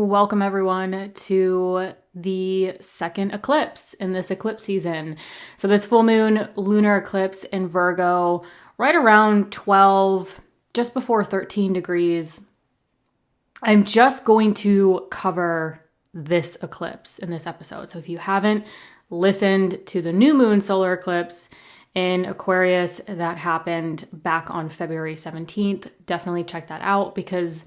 Welcome everyone to the second eclipse in this eclipse season. So this full moon lunar eclipse in Virgo, right around 12, just before 13 degrees. I'm just going to cover this eclipse in this episode. So if you haven't listened to the new moon solar eclipse in Aquarius that happened back on February 17th, definitely check that out because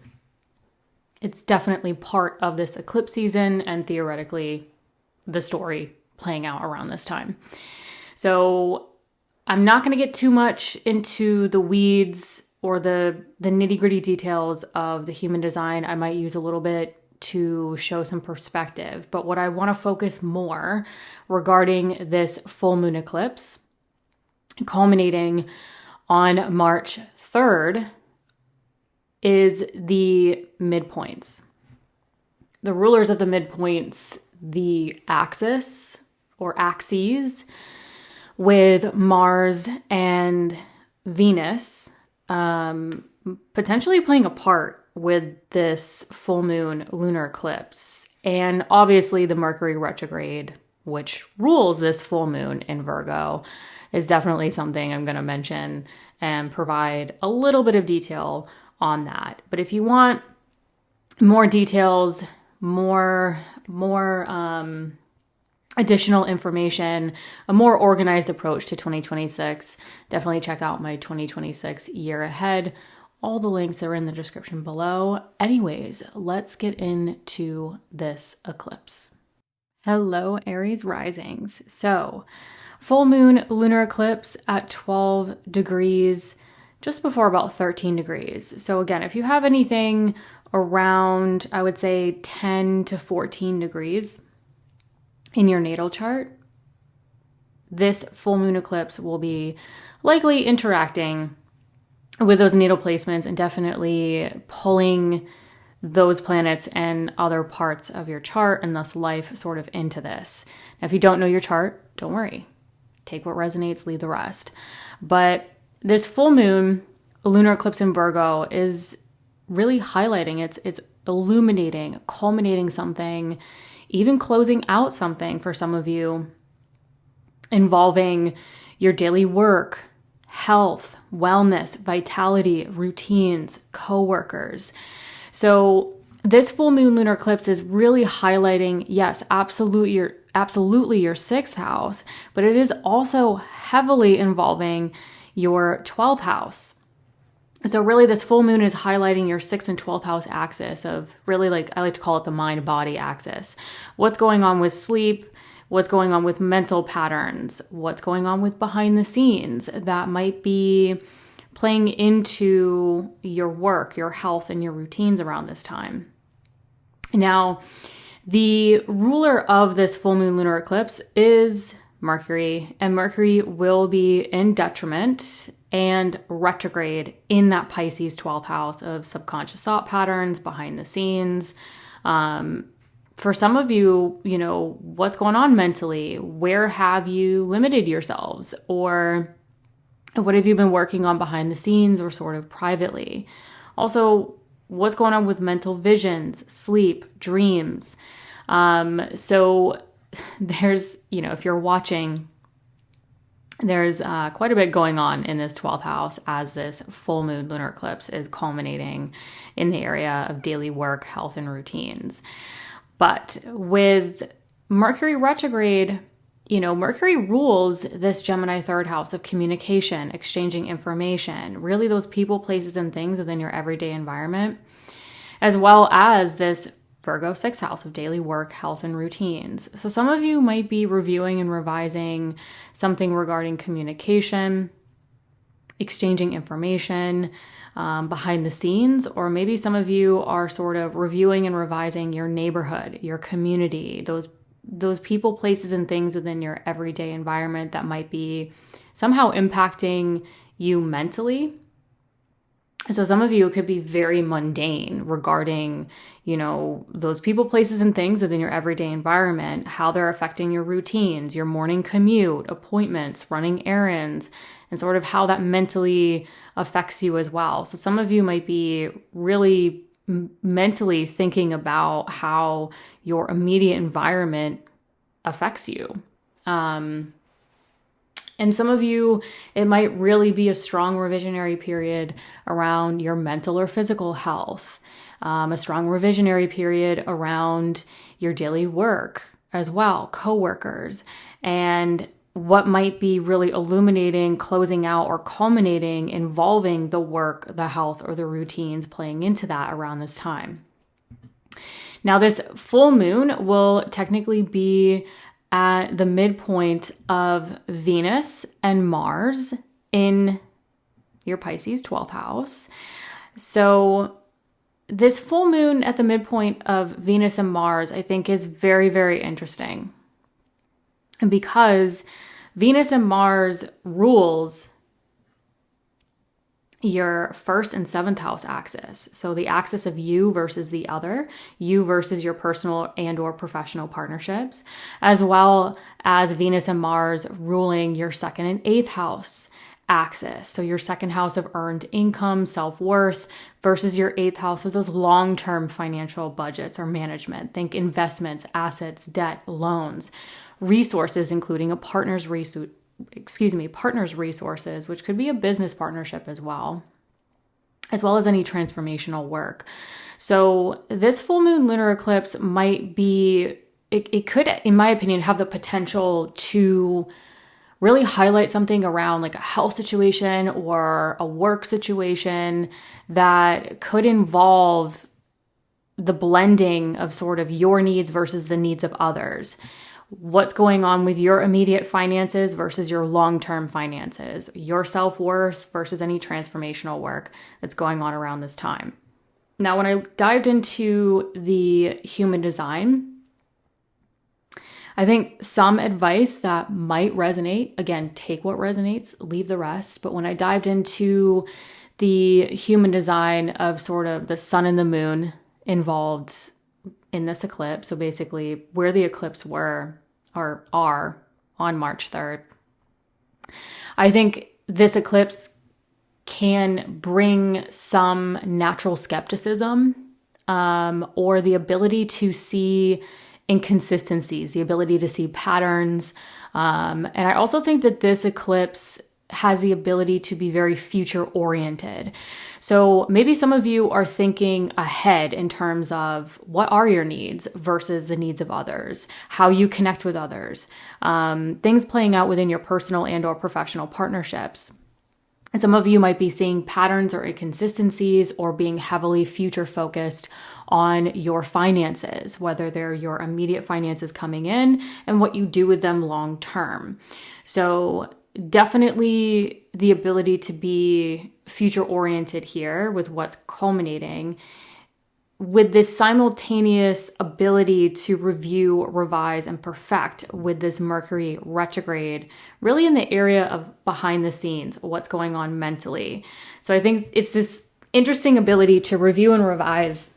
it's definitely part of this eclipse season and theoretically the story playing out around this time. So I'm not going to get too much into the weeds or the nitty-gritty details of the human design. I might use a little bit to show some perspective. But what I want to focus more regarding this full moon eclipse, culminating on March 3rd, is the midpoints. The rulers of the midpoints, the axis or axes with Mars and Venus potentially playing a part with this full moon lunar eclipse. And obviously the Mercury retrograde, which rules this full moon in Virgo, is definitely something I'm going to mention and provide a little bit of detail on that. But if you want more details, more additional information, a more organized approach to 2026, definitely check out my 2026 year ahead. All the links are in the description below. Anyways, let's get into this eclipse. Hello, Aries Risings. So, full moon lunar eclipse at 12 degrees, just before about 13 degrees. So again, if you have anything around, I would say 10 to 14 degrees in your natal chart, this full moon eclipse will be likely interacting with those natal placements and definitely pulling those planets and other parts of your chart and thus life sort of into this. Now, if you don't know your chart, don't worry. Take what resonates, leave the rest. But this full moon lunar eclipse in Virgo is really highlighting, it's illuminating, culminating something, even closing out something for some of you involving your daily work, health, wellness, vitality, routines, coworkers. So this full moon lunar eclipse is really highlighting, yes, absolutely your sixth house, but it is also heavily involving your 12th house. So really this full moon is highlighting your 6th and 12th house axis of really, like, I like to call it the mind-body axis. What's going on with sleep, what's going on with mental patterns, what's going on with behind the scenes that might be playing into your work, your health, and your routines around this time. Now, the ruler of this full moon lunar eclipse is Mercury, and Mercury will be in detriment and retrograde in that Pisces 12th house of subconscious thought patterns, behind the scenes. For some of you, what's going on mentally? Where have you limited yourselves? Or what have you been working on behind the scenes or sort of privately? Also, what's going on with mental visions, sleep, dreams? So there's, if you're watching, there's quite a bit going on in this 12th house as this full moon lunar eclipse is culminating in the area of daily work, health, and routines. But with Mercury retrograde, Mercury rules this Gemini third house of communication, exchanging information, really those people, places, and things within your everyday environment, as well as this Virgo sixth house of daily work, health, and routines. So some of you might be reviewing and revising something regarding communication, exchanging information behind the scenes, or maybe some of you are sort of reviewing and revising your neighborhood, your community, those people, places, and things within your everyday environment that might be somehow impacting you mentally. So some of you could be very mundane regarding, those people, places, and things within your everyday environment, how they're affecting your routines, your morning commute, appointments, running errands, and sort of how that mentally affects you as well. So some of you might be really mentally thinking about how your immediate environment affects you. And some of you, it might really be a strong revisionary period around your mental or physical health, a strong revisionary period around your daily work as well, coworkers, and what might be really illuminating, closing out, or culminating involving the work, the health, or the routines playing into that around this time. Now, this full moon will technically be at the midpoint of Venus and Mars in your Pisces 12th house. So this full moon at the midpoint of Venus and Mars, I think, is very, very interesting. Because Venus and Mars rules your 1st and 7th house axis. So the axis of you versus the other, you versus your personal and or professional partnerships, as well as Venus and Mars ruling your 2nd and 8th house axis. So your 2nd house of earned income, self-worth versus your 8th house of those long-term financial budgets or management. Think investments, assets, debt, loans, resources, including a partner's resources, which could be a business partnership as well as any transformational work. So this full moon lunar eclipse might be, it could, in my opinion, have the potential to really highlight something around like a health situation or a work situation that could involve the blending of sort of your needs versus the needs of others. What's going on with your immediate finances versus your long-term finances, your self-worth versus any transformational work that's going on around this time. Now, when I dived into the human design, I think some advice that might resonate, again, take what resonates, leave the rest. But when I dived into the human design of sort of the sun and the moon involved in this eclipse, so basically where the eclipse were or are on March 3rd, I think this eclipse can bring some natural skepticism or the ability to see inconsistencies, the ability to see patterns. And I also think that this eclipse has the ability to be very future oriented. So maybe some of you are thinking ahead in terms of what are your needs versus the needs of others, how you connect with others, things playing out within your personal and or professional partnerships. And some of you might be seeing patterns or inconsistencies or being heavily future focused on your finances, whether they're your immediate finances coming in and what you do with them long term. So definitely the ability to be future oriented here with what's culminating, with this simultaneous ability to review, revise, and perfect with this Mercury retrograde, really in the area of behind the scenes, what's going on mentally. So I think it's this interesting ability to review and revise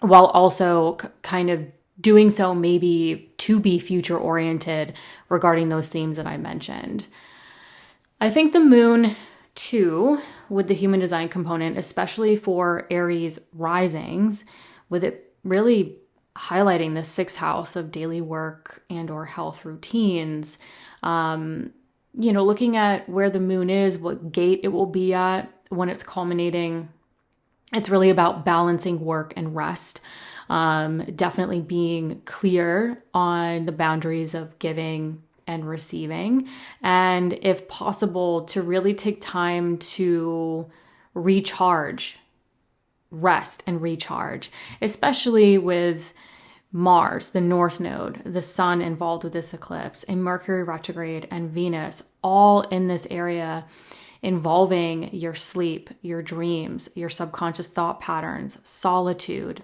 while also kind of doing so maybe to be future oriented regarding those themes that I mentioned. I think the moon too, with the human design component, especially for Aries risings, with it really highlighting the 6th house of daily work and or health routines, looking at where the moon is, what gate it will be at when it's culminating. It's really about balancing work and rest. Definitely being clear on the boundaries of giving and receiving. And if possible, to really take time to recharge, rest and recharge, especially with Mars, the North Node, the Sun involved with this eclipse, and Mercury retrograde and Venus, all in this area involving your sleep, your dreams, your subconscious thought patterns, solitude,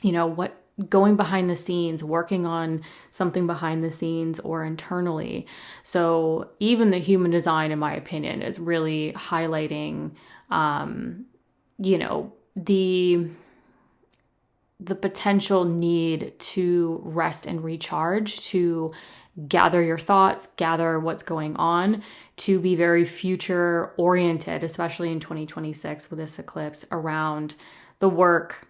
what going behind the scenes, working on something behind the scenes or internally. So even the human design, in my opinion, is really highlighting, the potential need to rest and recharge, to gather your thoughts, gather what's going on, to be very future oriented, especially in 2026 with this eclipse around the work,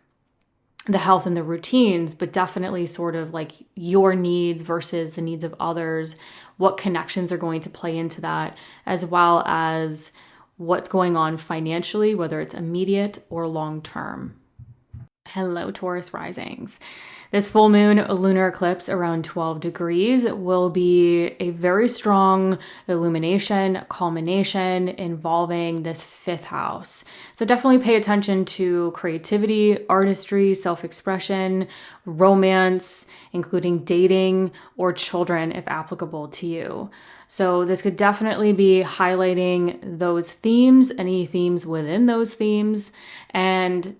the health, and the routines, but definitely sort of like your needs versus the needs of others, what connections are going to play into that, as well as what's going on financially, whether it's immediate or long term. Hello, Taurus risings. This full moon lunar eclipse around 12 degrees will be a very strong illumination, culmination involving this fifth house. So definitely pay attention to creativity, artistry, self-expression, romance, including dating or children if applicable to you. So this could definitely be highlighting those themes, any themes within those themes, and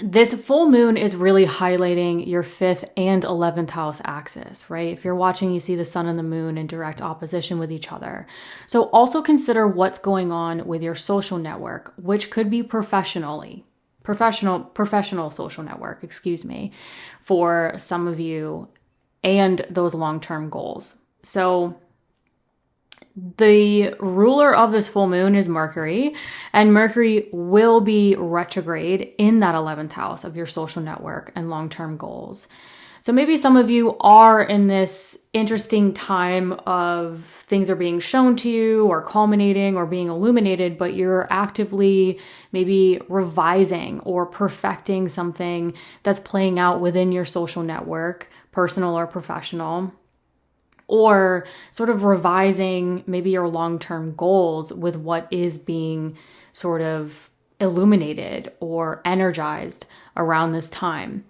this full moon is really highlighting your 5th and 11th house axis, right? If you're watching, you see the sun and the moon in direct opposition with each other. So also consider what's going on with your social network, which could be professional social network, for some of you, and those long-term goals. So the ruler of this full moon is Mercury, and Mercury will be retrograde in that 11th house of your social network and long-term goals. So maybe some of you are in this interesting time of things are being shown to you or culminating or being illuminated, but you're actively maybe revising or perfecting something that's playing out within your social network, personal or professional, or sort of revising maybe your long-term goals with what is being sort of illuminated or energized around this time.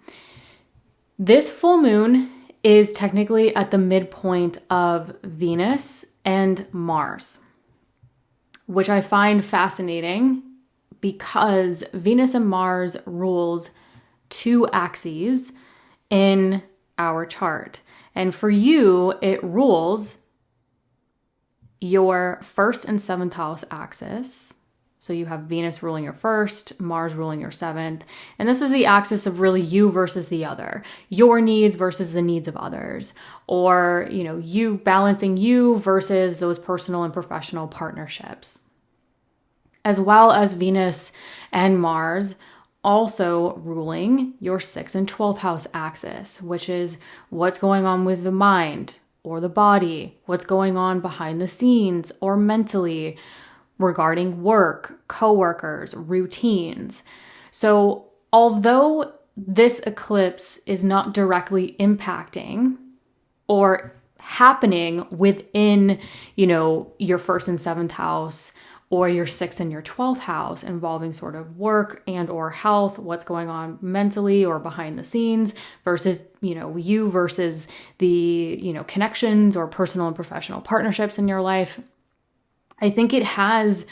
This full moon is technically at the midpoint of Venus and Mars, which I find fascinating because Venus and Mars rules 2 axes in our chart. And for you, it rules your 1st and 7th house axis. So you have Venus ruling your 1st, Mars ruling your 7th. And this is the axis of really you versus the other, your needs versus the needs of others, or, you balancing you versus those personal and professional partnerships, as well as Venus and Mars also ruling your 6th and 12th house axis, which is what's going on with the mind or the body, what's going on behind the scenes or mentally regarding work, coworkers, routines. So although this eclipse is not directly impacting or happening within, your 1st and 7th house, or your 6th and your 12th house, involving sort of work and or health, what's going on mentally or behind the scenes versus, you versus the, connections or personal and professional partnerships in your life. I think it has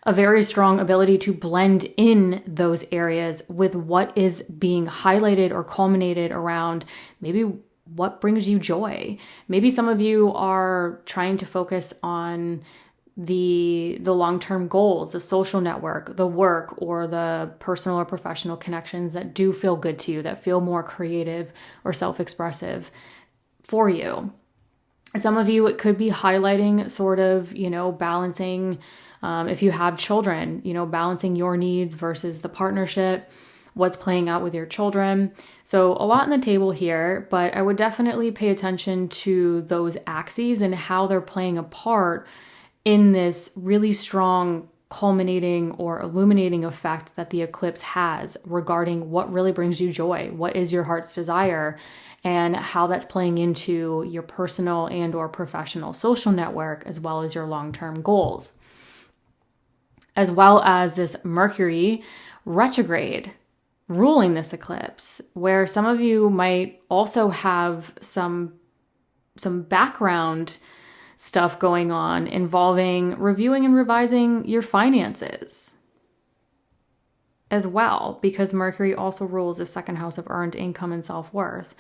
a very strong ability to blend in those areas with what is being highlighted or culminated around maybe what brings you joy. Maybe some of you are trying to focus on the long-term goals, the social network, the work, or the personal or professional connections that do feel good to you, that feel more creative or self-expressive for you. Some of you, it could be highlighting sort of, balancing, if you have children, balancing your needs versus the partnership, what's playing out with your children. So a lot on the table here, but I would definitely pay attention to those axes and how they're playing a part in this really strong culminating or illuminating effect that the eclipse has regarding what really brings you joy, what is your heart's desire, and how that's playing into your personal and or professional social network, as well as your long-term goals. As well as this Mercury retrograde ruling this eclipse, where some of you might also have some background stuff going on involving reviewing and revising your finances as well, because Mercury also rules the 2nd house of earned income and self-worth.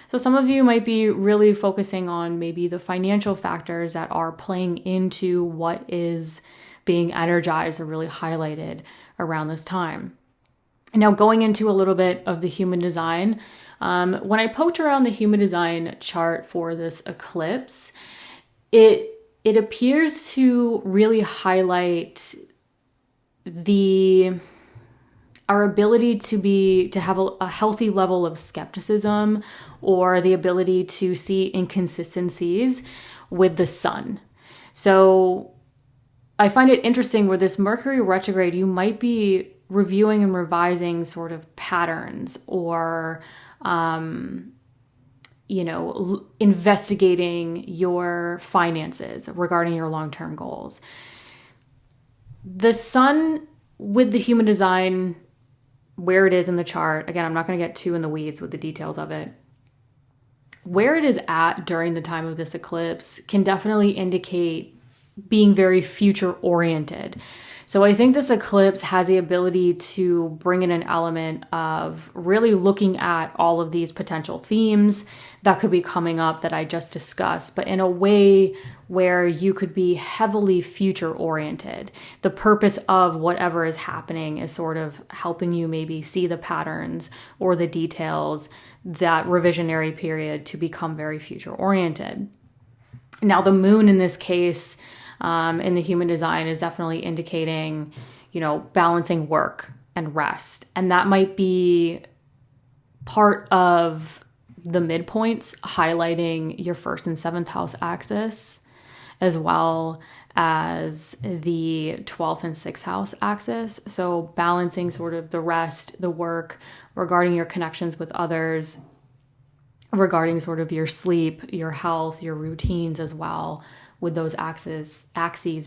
So some of you might be really focusing on maybe the financial factors that are playing into what is being energized or really highlighted around this time. Now, going into a little bit of the human design, when I poked around the human design chart for this eclipse, it appears to really highlight the our ability to have a healthy level of skepticism, or the ability to see inconsistencies with the sun. So I find it interesting with this Mercury retrograde, you might be reviewing and revising sort of patterns, or investigating your finances regarding your long-term goals. The sun with the human design, where it is in the chart, again, I'm not going to get too in the weeds with the details of it. Where it is at during the time of this eclipse can definitely indicate being very future oriented. So I think this eclipse has the ability to bring in an element of really looking at all of these potential themes that could be coming up that I just discussed, but in a way where you could be heavily future oriented. The purpose of whatever is happening is sort of helping you maybe see the patterns or the details, that revisionary period, to become very future oriented. Now, the moon in this case, in the human design, is definitely indicating, balancing work and rest. And that might be part of the midpoints, highlighting your 1st and 7th house axis, as well as the 12th and 6th house axis. So balancing sort of the rest, the work, regarding your connections with others, regarding sort of your sleep, your health, your routines as well, with those axes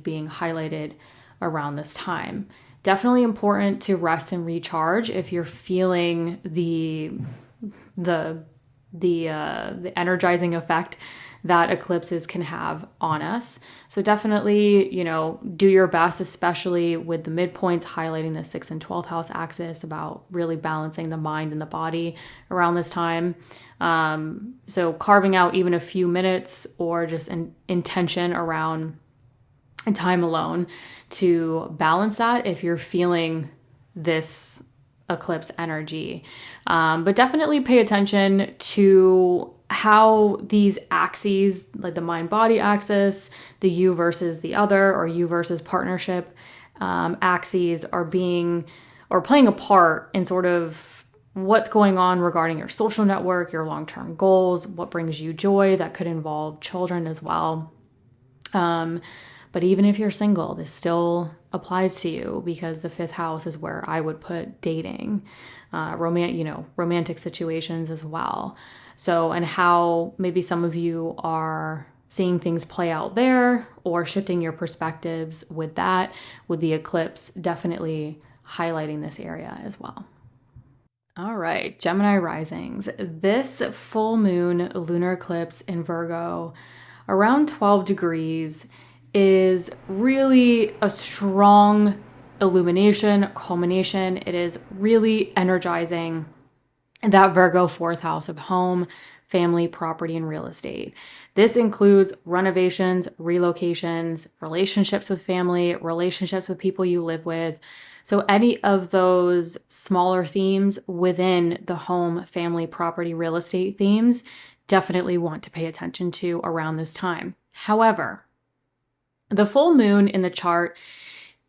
being highlighted around this time. Definitely important to rest and recharge if you're feeling the energizing effect that eclipses can have on us. So definitely, do your best, especially with the midpoints highlighting the 6th and 12th house axis, about really balancing the mind and the body around this time. So carving out even a few minutes, or just an intention around time alone to balance that if you're feeling this eclipse energy. But definitely pay attention to how these axes, like the mind-body axis, the you versus the other, or you versus partnership axes, are playing a part in sort of what's going on regarding your social network, your long-term goals, what brings you joy. That could involve children as well. But even if you're single, this still applies to you, because the 5th house is where I would put dating, romantic situations as well. So, and how maybe some of you are seeing things play out there, or shifting your perspectives with that, with the eclipse definitely highlighting this area as well. All right, Gemini risings. This full moon lunar eclipse in Virgo around 12 degrees is really a strong illumination, culmination. It is really energizing that Virgo 4th house of home, family, property, and real estate. This includes renovations, relocations, relationships with family, relationships with people you live with. So any of those smaller themes within the home, family, property, real estate themes, definitely want to pay attention to around this time. However, the full moon in the chart,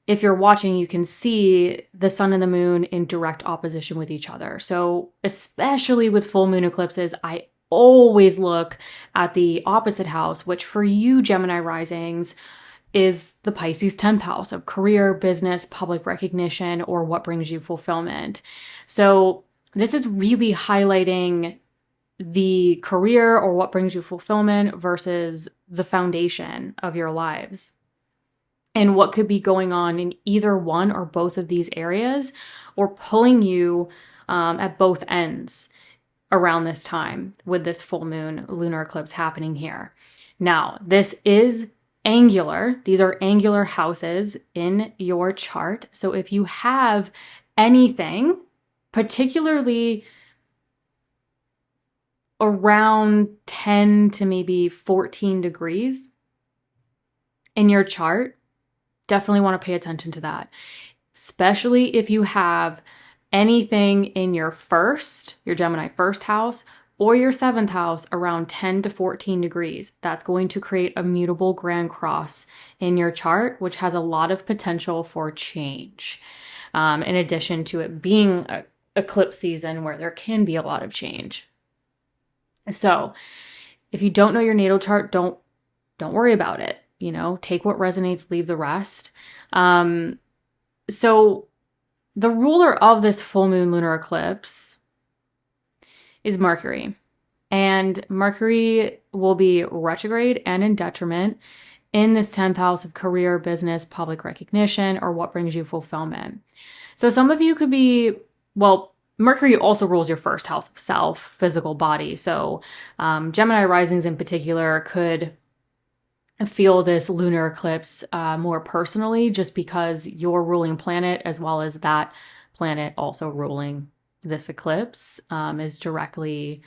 if you're watching, you can see the sun and the moon in direct opposition with each other. So especially with full moon eclipses, I always look at the opposite house, which for you Gemini risings is the Pisces 10th house of career, business, public recognition, or what brings you fulfillment. So this is really highlighting the career or what brings you fulfillment versus the foundation of your lives, and what could be going on in either one or both of these areas, or pulling you at both ends around this time with this full moon lunar eclipse happening here. Now, this is angular. These are angular houses in your chart. So if you have anything, particularly around 10 to maybe 14 degrees in your chart, definitely want to pay attention to that. Especially if you have anything in your Gemini first house, or your 7th house around 10 to 14 degrees. That's going to create a mutable grand cross in your chart, which has a lot of potential for change. in addition to it being a eclipse season where there can be a lot of change. So if you don't know your natal chart, don't worry about it. You know, take what resonates, leave the rest. So the ruler of this full moon lunar eclipse is Mercury. And Mercury will be retrograde and in detriment in this 10th house of career, business, public recognition, or what brings you fulfillment. So some of you could be, well, Mercury also rules your first house of self, physical body. So Gemini risings in particular could feel this lunar eclipse more personally, just because your ruling planet, as well as that planet also ruling this eclipse, is directly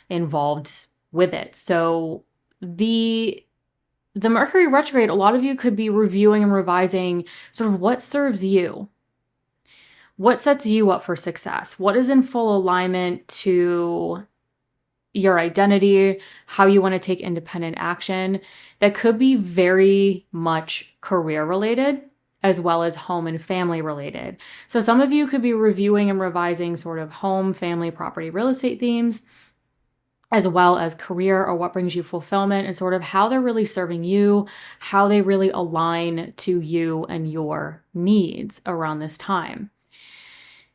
involved with it. So the Mercury retrograde, a lot of you could be reviewing and revising sort of what serves you. What sets you up for success? What is in full alignment to your identity, how you want to take independent action? That could be very much career related as well as home and family related. So some of you could be reviewing and revising sort of home, family, property, real estate themes, as well as career or what brings you fulfillment, and sort of how they're really serving you, how they really align to you and your needs around this time.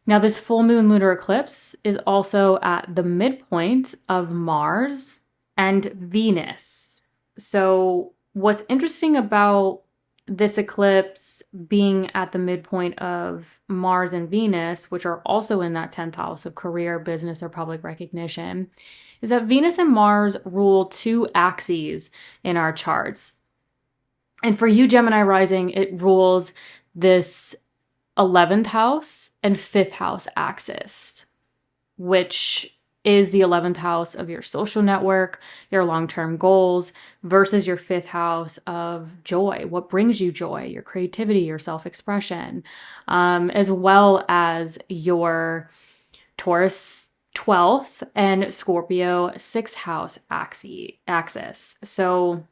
Now, this full moon lunar eclipse is also at the midpoint of Mars and Venus. So what's interesting about this eclipse being at the midpoint of Mars and Venus, which are also in that 10th house of career, business, or public recognition, is that Venus and Mars rule two axes in our charts. And for you, Gemini rising, it rules this 11th house and 5th house axis, which is the 11th house of your social network, your long-term goals, versus your 5th house of joy, what brings you joy, your creativity, your self-expression, as well as your Taurus 12th and Scorpio 6th house axis. So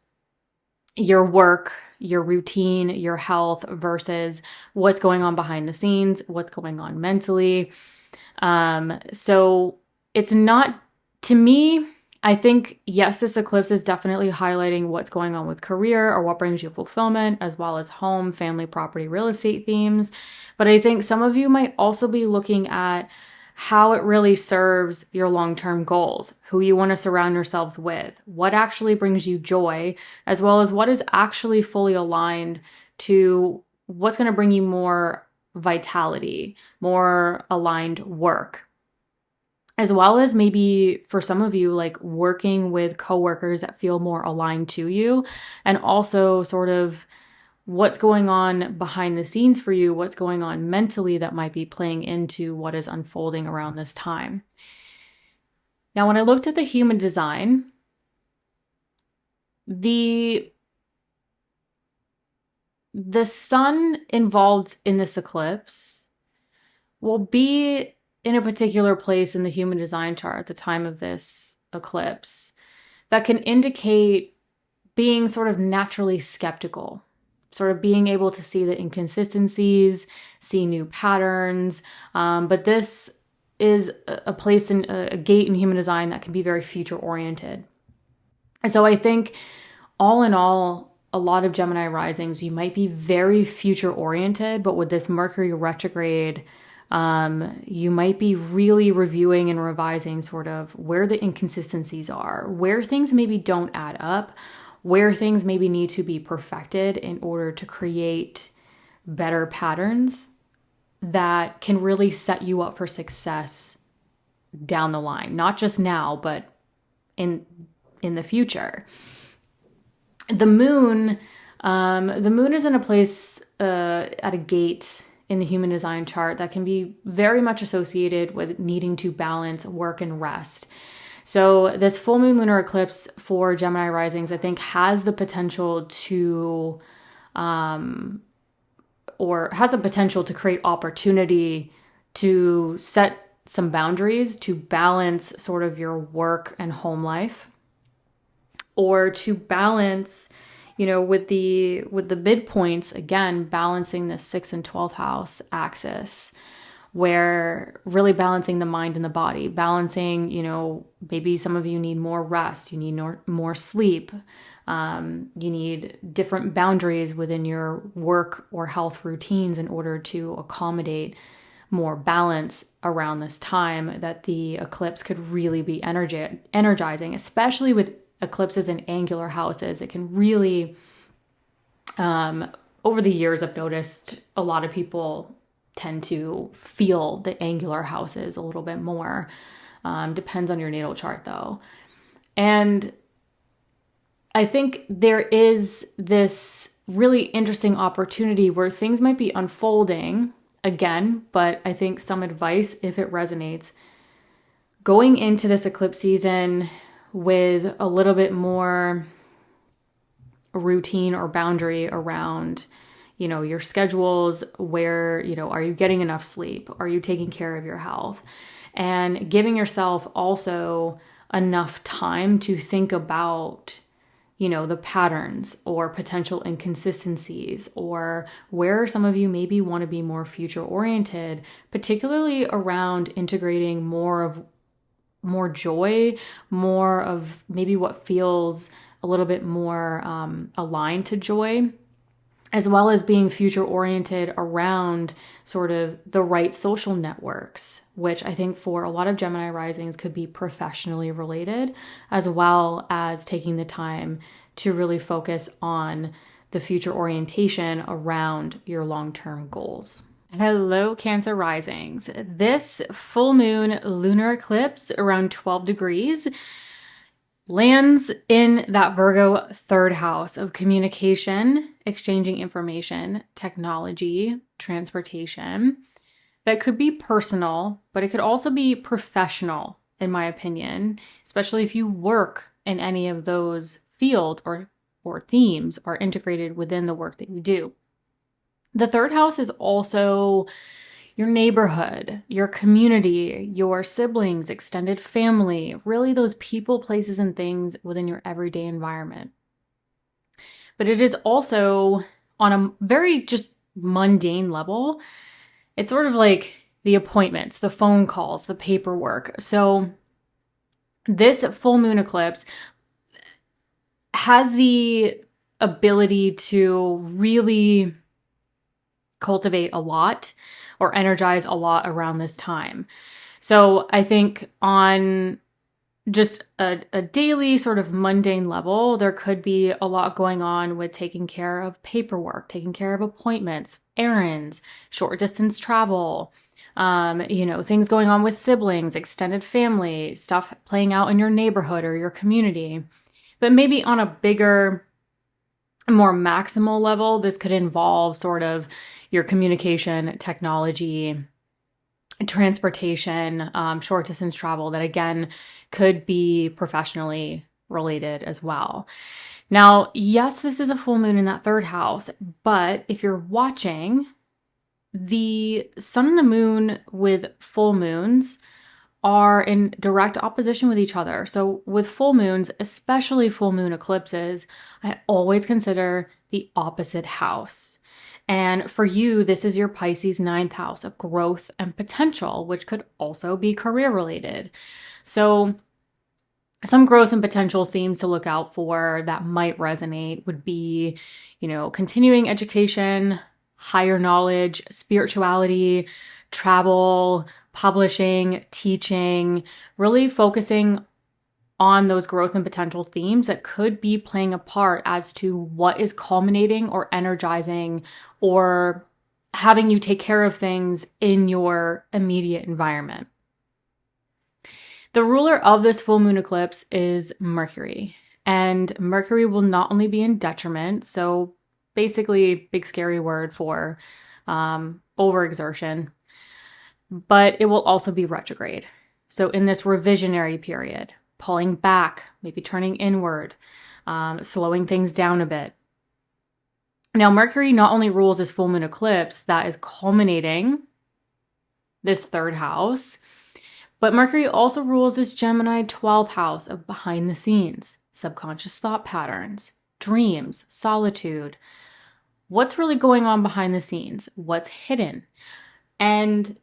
your work, your routine, your health versus what's going on behind the scenes, what's going on mentally. So it's not, to me, I think, yes, this eclipse is definitely highlighting what's going on with career or what brings you fulfillment, as well as home, family, property, real estate themes. But I think some of you might also be looking at how it really serves your long-term goals, who you want to surround yourselves with, what actually brings you joy, as well as what is actually fully aligned to what's going to bring you more vitality, more aligned work. As well as maybe for some of you, like working with coworkers that feel more aligned to you, and also sort of what's going on behind the scenes for you, what's going on mentally that might be playing into what is unfolding around this time. Now, when I looked at the human design, the sun involved in this eclipse will be in a particular place in the human design chart at the time of this eclipse that can indicate being sort of naturally skeptical, sort of being able to see the inconsistencies, see new patterns. But this is a place in a gate in human design that can be very future oriented. And so I think all in all, a lot of Gemini risings, you might be very future oriented, but with this Mercury retrograde, you might be really reviewing and revising sort of where the inconsistencies are, where things maybe don't add up, where things maybe need to be perfected in order to create better patterns that can really set you up for success down the line, not just now, but in the future. The moon is in a place at a gate in the human design chart that can be very much associated with needing to balance work and rest. So this full moon lunar eclipse for Gemini risings, I think, has the potential to, create opportunity to set some boundaries, to balance sort of your work and home life, or to balance with the midpoints, again, balancing the 6th and 12th house axis, where really balancing the mind and the body, balancing, maybe some of you need more rest, you need more sleep, you need different boundaries within your work or health routines in order to accommodate more balance around this time, that the eclipse could really be energizing, especially with eclipses in angular houses. It can really, over the years, I've noticed a lot of people tend to feel the angular houses a little bit more. Depends on your natal chart though. And I think there is this really interesting opportunity where things might be unfolding again, but I think some advice, if it resonates, going into this eclipse season with a little bit more routine or boundary around, your schedules, where, are you getting enough sleep? Are you taking care of your health? And giving yourself also enough time to think about, the patterns or potential inconsistencies, or where some of you maybe want to be more future oriented, particularly around integrating more joy, more of maybe what feels a little bit more aligned to joy, as well as being future oriented around sort of the right social networks, which I think for a lot of Gemini risings could be professionally related, as well as taking the time to really focus on the future orientation around your long-term goals. Hello, Cancer risings. This full moon lunar eclipse around 12 degrees lands in that Virgo third house of communication, exchanging information, technology, transportation. That could be personal, but it could also be professional, in my opinion, especially if you work in any of those fields or themes are integrated within the work that you do. The third house is also your neighborhood, your community, your siblings, extended family, really those people, places, and things within your everyday environment. But it is also on a very just mundane level. It's sort of like the appointments, the phone calls, the paperwork. So this full moon eclipse has the ability to really cultivate a lot or energize a lot around this time. So I think on just a daily sort of mundane level, there could be a lot going on with taking care of paperwork, taking care of appointments, errands, short distance travel, things going on with siblings, extended family, stuff playing out in your neighborhood or your community. But maybe on a bigger, more maximal level, this could involve sort of your communication, technology, transportation, short distance travel that again could be professionally related as well. Now, yes, this is a full moon in that third house, but if you're watching, the sun and the moon with full moons are in direct opposition with each other. So with full moons, especially full moon eclipses, I always consider the opposite house. And for you, this is your Pisces 9th house of growth and potential, which could also be career related. So some growth and potential themes to look out for that might resonate would be, continuing education, higher knowledge, spirituality, travel, publishing, teaching, really focusing on those growth and potential themes that could be playing a part as to what is culminating or energizing or having you take care of things in your immediate environment. The ruler of this full moon eclipse is Mercury, and Mercury will not only be in detriment, so basically big scary word for overexertion, but it will also be retrograde. So in this revisionary period, pulling back, maybe turning inward, slowing things down a bit. Now, Mercury not only rules this full moon eclipse that is culminating this third house, but Mercury also rules this Gemini 12th house of behind the scenes, subconscious thought patterns, dreams, solitude. What's really going on behind the scenes? What's hidden? And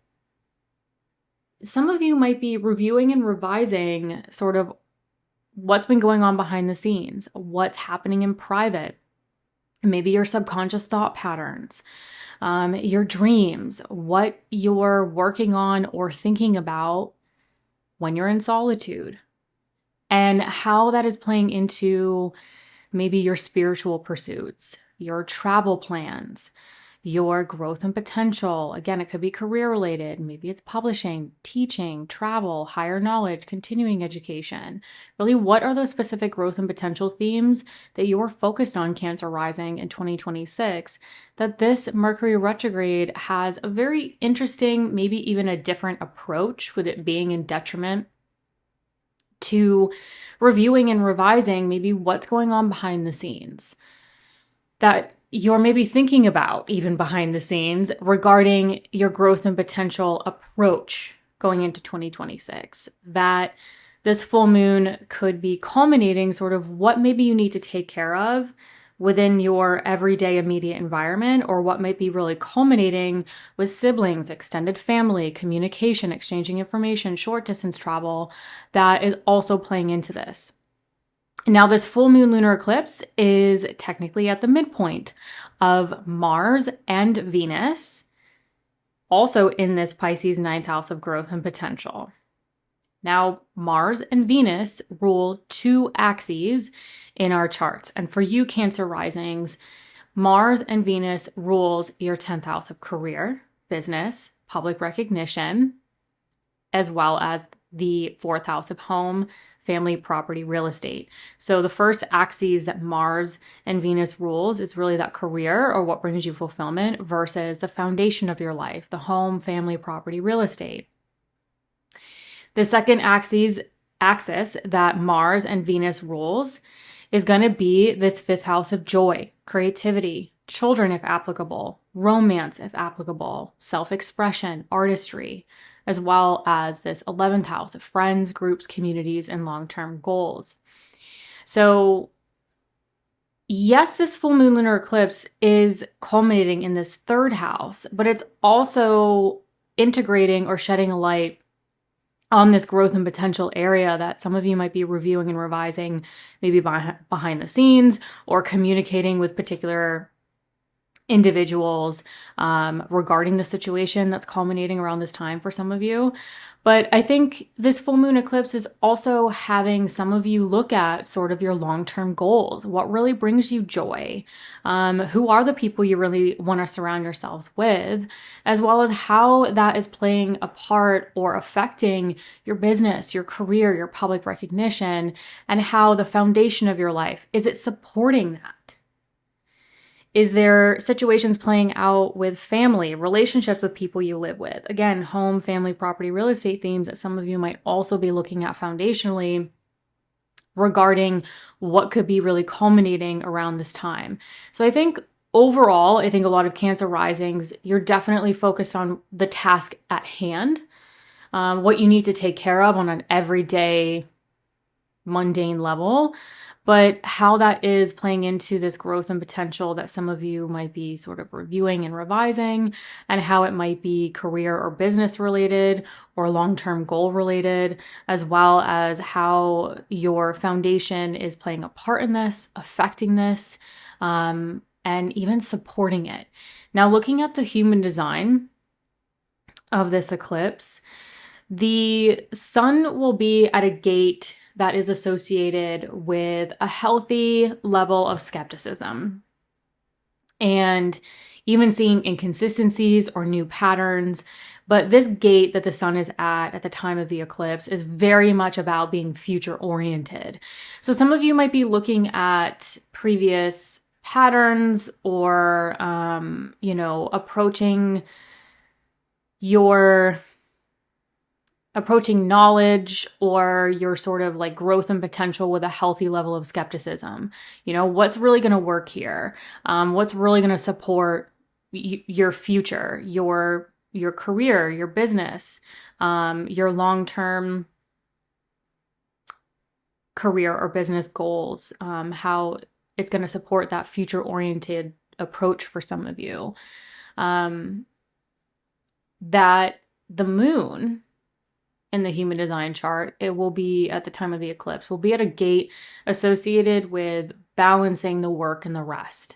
some of you might be reviewing and revising sort of what's been going on behind the scenes, what's happening in private, maybe your subconscious thought patterns, your dreams, what you're working on or thinking about when you're in solitude, and how that is playing into maybe your spiritual pursuits, your travel plans, your growth and potential. Again, it could be career related. Maybe it's publishing, teaching, travel, higher knowledge, continuing education. Really, what are those specific growth and potential themes that you're focused on, Cancer Rising, in 2026, that this Mercury retrograde has a very interesting, maybe even a different approach, with it being in detriment to reviewing and revising maybe what's going on behind the scenes that you're maybe thinking about even behind the scenes regarding your growth and potential approach going into 2026. That this full moon could be culminating sort of what maybe you need to take care of within your everyday immediate environment, or what might be really culminating with siblings, extended family, communication, exchanging information, short distance travel, that is also playing into this. Now, this full moon lunar eclipse is technically at the midpoint of Mars and Venus, also in this Pisces ninth house of growth and potential. Now, Mars and Venus rule two axes in our charts. And for you, Cancer risings, Mars and Venus rules your 10th house of career, business, public recognition, as well as the 4th house of home, family, property, real estate. So the first axes that Mars and Venus rules is really that career, or what brings you fulfillment, versus the foundation of your life, the home, family, property, real estate. The second axis that Mars and Venus rules is going to be this 5th house of joy, creativity, children if applicable, romance if applicable, self-expression, artistry, as well as this 11th house of friends, groups, communities, and long-term goals. So yes, this full moon lunar eclipse is culminating in this 3rd house, but it's also integrating or shedding a light on this growth and potential area that some of you might be reviewing and revising, maybe behind the scenes, or communicating with particular individuals regarding the situation that's culminating around this time for some of you. But I think this full moon eclipse is also having some of you look at sort of your long-term goals. What really brings you joy? Who are the people you really want to surround yourselves with? As well as how that is playing a part or affecting your business, your career, your public recognition, and how the foundation of your life, is it supporting that? Is there situations playing out with family, relationships with people you live with? Again, home, family, property, real estate themes that some of you might also be looking at foundationally regarding what could be really culminating around this time. So I think overall, I think a lot of Cancer risings, you're definitely focused on the task at hand, what you need to take care of on an everyday mundane level, but how that is playing into this growth and potential that some of you might be sort of reviewing and revising, and how it might be career or business related or long-term goal related, as well as how your foundation is playing a part in this, affecting this, and even supporting it. Now, looking at the human design of this eclipse, the sun will be at a gate that is associated with a healthy level of skepticism and even seeing inconsistencies or new patterns. But this gate that the sun is at the time of the eclipse is very much about being future oriented. So some of you might be looking at previous patterns or, approaching knowledge or your sort of like growth and potential with a healthy level of skepticism. What's really going to work here? What's really going to support your future, your career, your business, your long-term career or business goals? How it's going to support that future-oriented approach for some of you. That the moon in the human design chart, it will be at the time of the eclipse, will be at a gate associated with balancing the work and the rest.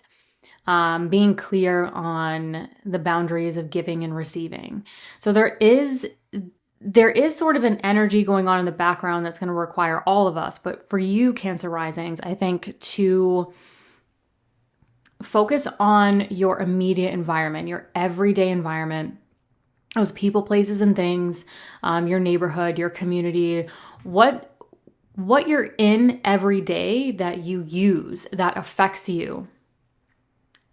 Being clear on the boundaries of giving and receiving. So there is sort of an energy going on in the background that's going to require all of us. But for you, Cancer Risings, I think to focus on your immediate environment, your everyday environment, those people, places, and things, your neighborhood, your community, what you're in every day that you use, that affects you,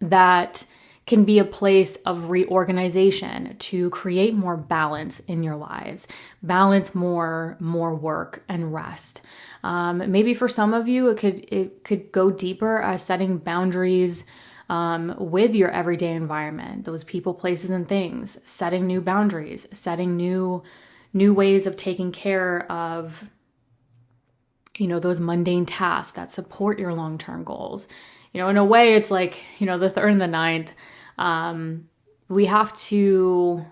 that can be a place of reorganization to create more balance in your lives, balance more work and rest. Maybe for some of you, it could go deeper as setting boundaries with your everyday environment, those people, places, and things, setting new boundaries, setting new ways of taking care of, those mundane tasks that support your long-term goals. In a way, it's like, the 3rd and the 9th, we have to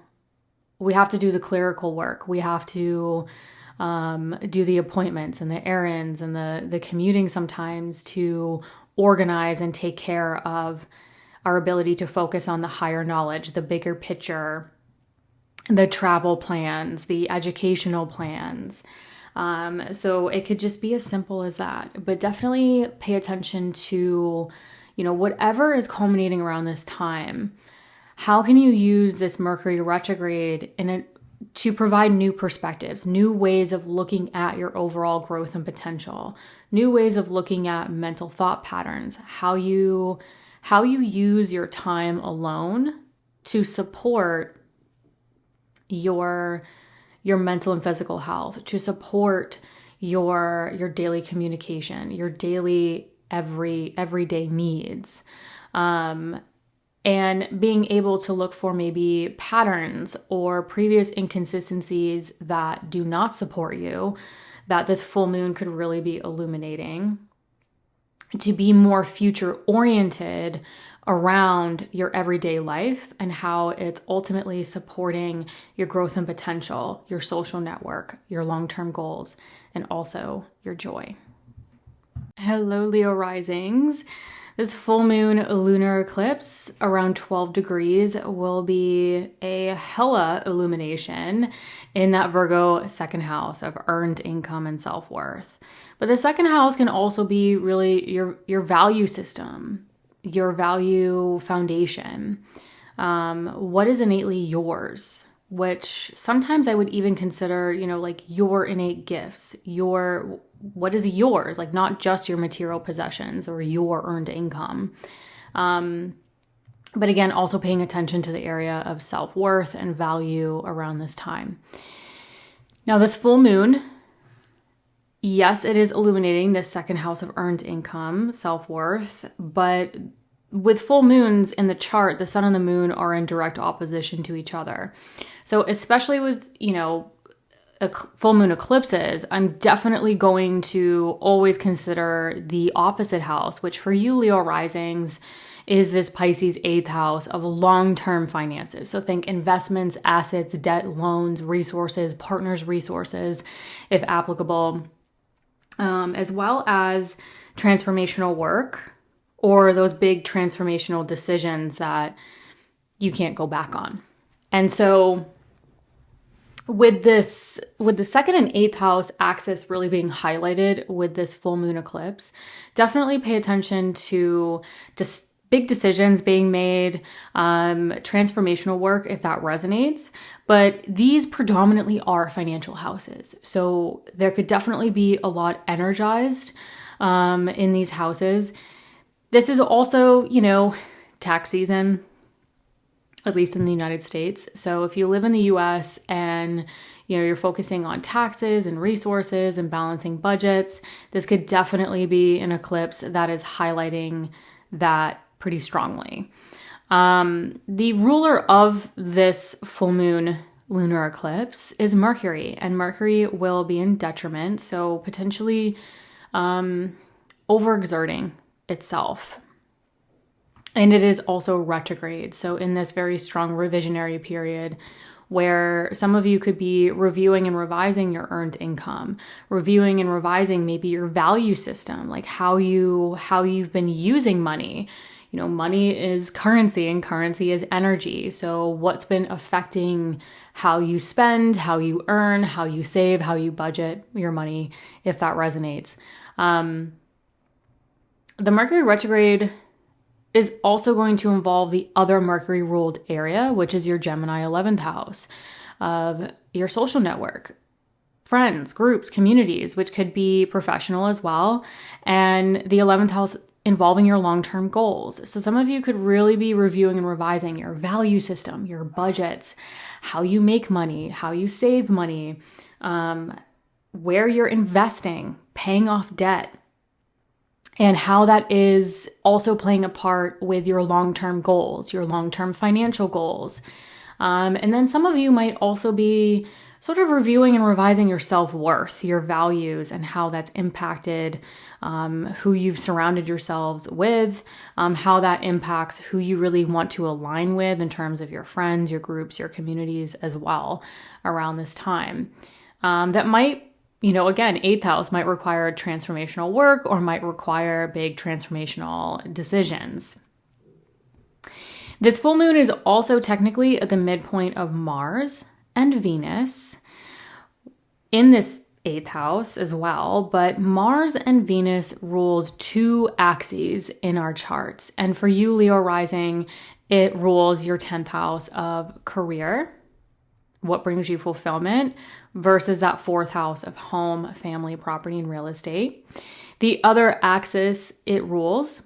do the clerical work. We have to do the appointments and the errands and the commuting sometimes to organize and take care of our ability to focus on the higher knowledge, the bigger picture, the travel plans, the educational plans. So it could just be as simple as that, but definitely pay attention to, whatever is culminating around this time. How can you use this Mercury retrograde to provide new perspectives, new ways of looking at your overall growth and potential, new ways of looking at mental thought patterns, how you use your time alone to support your mental and physical health, to support your daily communication, your daily everyday needs. And being able to look for maybe patterns or previous inconsistencies that do not support you, that this full moon could really be illuminating, to be more future oriented around your everyday life and how it's ultimately supporting your growth and potential, your social network, your long-term goals, and also your joy. Hello, Leo Risings. This full moon lunar eclipse around 12 degrees will be a hella illumination in that Virgo second house of earned income and self-worth. But the second house can also be really your value system, your value foundation. What is innately yours? Which sometimes I would even consider, like your innate gifts, what is yours, like not just your material possessions or your earned income. But again, also paying attention to the area of self-worth and value around this time. Now, this full moon, yes, it is illuminating the second house of earned income, self-worth, but with full moons in the chart, the sun and the moon are in direct opposition to each other. So especially with, full moon eclipses, I'm definitely going to always consider the opposite house, which for you Leo risings is this Pisces 8th house of long-term finances. So think investments, assets, debt, loans, resources, partners' resources, if applicable, as well as transformational work or those big transformational decisions that you can't go back on. And so with the 2nd and 8th house axis really being highlighted with this full moon eclipse, definitely pay attention to just big decisions being made, transformational work if that resonates. But these predominantly are financial houses. So there could definitely be a lot energized in these houses. This is also, tax season, at least in the United States. So if you live in the US and you're focusing on taxes and resources and balancing budgets, this could definitely be an eclipse that is highlighting that pretty strongly. The ruler of this full moon lunar eclipse is Mercury, and Mercury will be in detriment. So potentially overexerting itself. And it is also retrograde. So in this very strong revisionary period where some of you could be reviewing and revising your earned income, reviewing and revising maybe your value system, like how you've been using money. You know, money is currency and currency is energy. So what's been affecting how you spend, how you earn, how you save, how you budget your money, if that resonates. The Mercury retrograde is also going to involve the other Mercury ruled area, which is your Gemini 11th house of your social network, friends, groups, communities, which could be professional as well. And the 11th house involving your long-term goals. So some of you could really be reviewing and revising your value system, your budgets, how you make money, how you save money, where you're investing, paying off debt, and how that is also playing a part with your long-term goals, your long-term financial goals. And then some of you might also be sort of reviewing and revising your self-worth, your values, and how that's impacted who you've surrounded yourselves with, how that impacts who you really want to align with in terms of your friends, your groups, your communities as well around this time. That might, again, 8th house might require transformational work or might require big transformational decisions. This full moon is also technically at the midpoint of Mars and Venus in this 8th house as well, but Mars and Venus rules 2 axes in our charts. And for you, Leo rising, it rules your 10th house of career, what brings you fulfillment, versus that 4th house of home, family, property, and real estate. The other axis it rules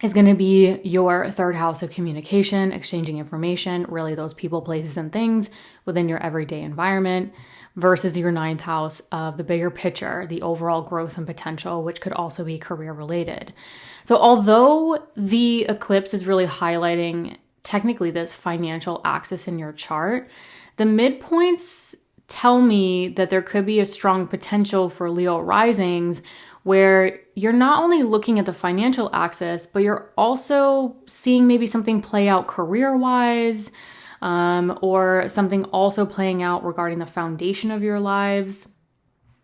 is going to be your 3rd house of communication, exchanging information, really those people, places, and things within your everyday environment, versus your 9th house of the bigger picture, the overall growth and potential, which could also be career related. So although the eclipse is really highlighting technically this financial axis in your chart, the midpoints tell me that there could be a strong potential for Leo risings where you're not only looking at the financial axis, but you're also seeing maybe something play out career-wise, or something also playing out regarding the foundation of your lives,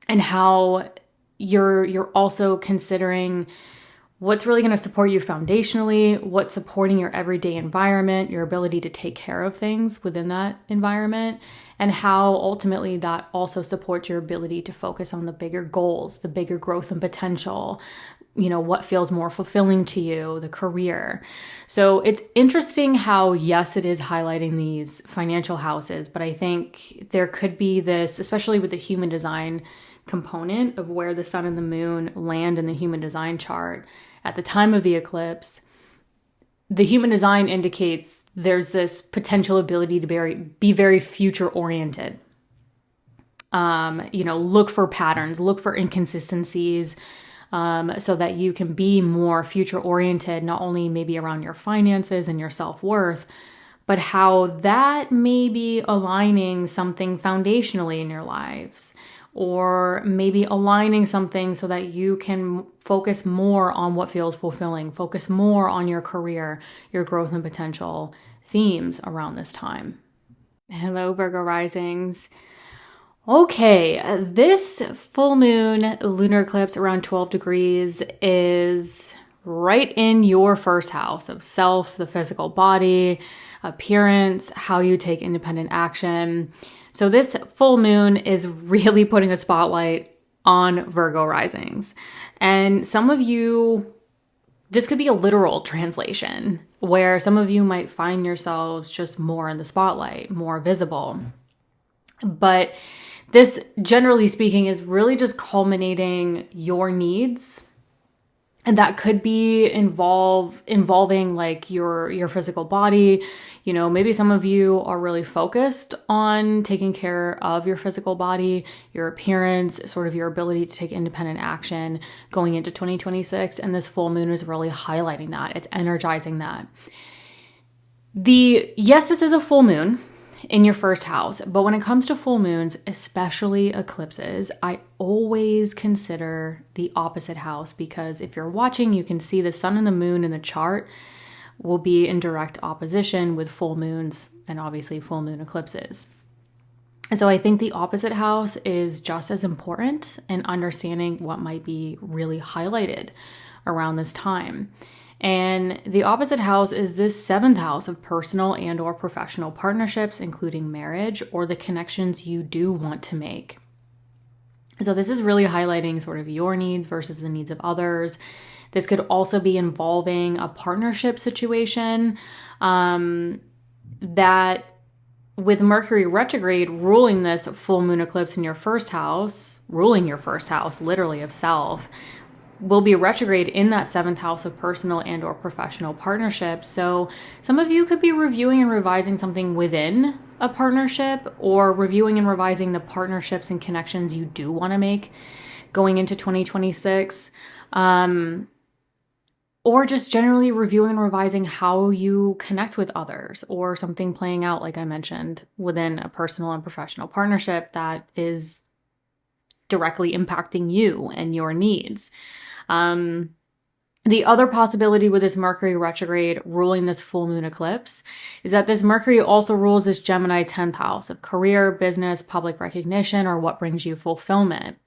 and how you're also considering what's really going to support you foundationally, what's supporting your everyday environment, your ability to take care of things within that environment, and how ultimately that also supports your ability to focus on the bigger goals, the bigger growth and potential, what feels more fulfilling to you, the career. So it's interesting how, yes, it is highlighting these financial houses, but I think there could be this, especially with the human design component of where the sun and the moon land in the human design chart at the time of the eclipse. The human design indicates there's this potential ability to be very future oriented. Look for patterns, look for inconsistencies, so that you can be more future oriented, not only maybe around your finances and your self-worth, but how that may be aligning something foundationally in your lives, or maybe aligning something so that you can focus more on what feels fulfilling, focus more on your career, your growth and potential themes around this time. Hello, Virgo risings. Okay, this full moon lunar eclipse around 12 degrees is right in your 1st house of self, the physical body, appearance, how you take independent action. So this full moon is really putting a spotlight on Virgo risings. And some of you, this could be a literal translation where some of you might find yourselves just more in the spotlight, more visible. But this, generally speaking, is really just culminating your needs. And that could be involving like your physical body. Maybe some of you are really focused on taking care of your physical body, your appearance, sort of your ability to take independent action going into 2026. And this full moon is really highlighting that. It's energizing that. Yes, this is a full moon. in your first house. But when it comes to full moons, especially eclipses, I always consider the opposite house, because if you're watching, you can see the sun and the moon in the chart will be in direct opposition with full moons and obviously full moon eclipses. So I think the opposite house is just as important in understanding what might be really highlighted around this time. And the opposite house is this 7th house of personal and or professional partnerships, including marriage or the connections you do want to make. So this is really highlighting sort of your needs versus the needs of others. This could also be involving a partnership situation that, with Mercury retrograde ruling this full moon eclipse in your first house, ruling your first house, literally of self, will be retrograde in that 7th house of personal and or professional partnerships. So some of you could be reviewing and revising something within a partnership, or reviewing and revising the partnerships and connections you do want to make going into 2026. Or just generally reviewing and revising how you connect with others, or something playing out, like I mentioned, within a personal and professional partnership that is directly impacting you and your needs. The other possibility with this Mercury retrograde ruling this full moon eclipse is that this Mercury also rules this Gemini 10th house of career, business, public recognition, or what brings you fulfillment.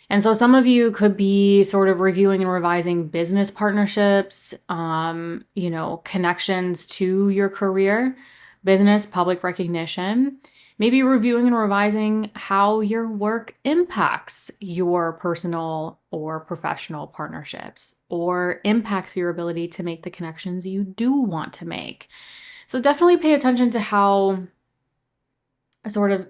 And so some of you could be sort of reviewing and revising business partnerships, connections to your career, business, public recognition, maybe reviewing and revising how your work impacts your personal or professional partnerships, or impacts your ability to make the connections you do want to make. So definitely pay attention to how sort of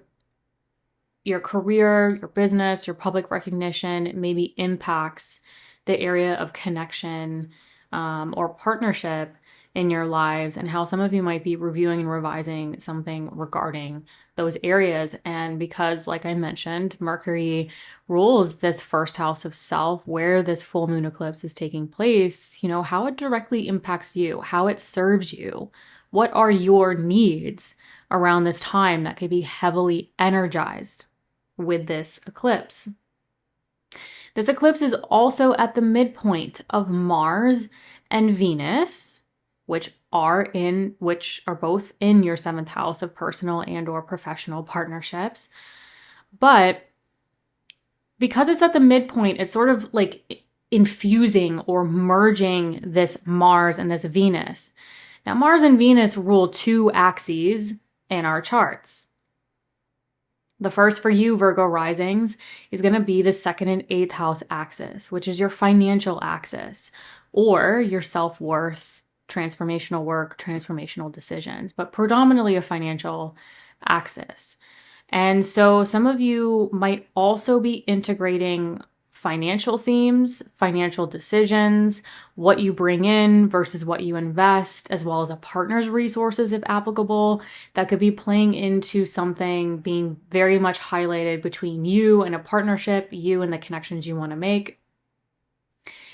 your career, your business, your public recognition maybe impacts the area of connection or partnership in your lives, and how some of you might be reviewing and revising something regarding those areas. And because, like I mentioned, Mercury rules this first house of self, where this full moon eclipse is taking place, how it directly impacts you, how it serves you, what are your needs around this time that could be heavily energized with this eclipse. This eclipse is also at the midpoint of Mars and Venus, which are both in your 7th house of personal and or professional partnerships. But because it's at the midpoint, it's sort of like infusing or merging this Mars and this Venus. Now, Mars and Venus rule 2 axes in our charts. The first for you, Virgo Risings, is going to be the 2nd and 8th house axis, which is your financial axis, or your self-worth, transformational work, transformational decisions, but predominantly a financial axis. And so some of you might also be integrating financial themes, financial decisions, what you bring in versus what you invest, as well as a partner's resources if applicable. That could be playing into something being very much highlighted between you and a partnership, you and the connections you want to make.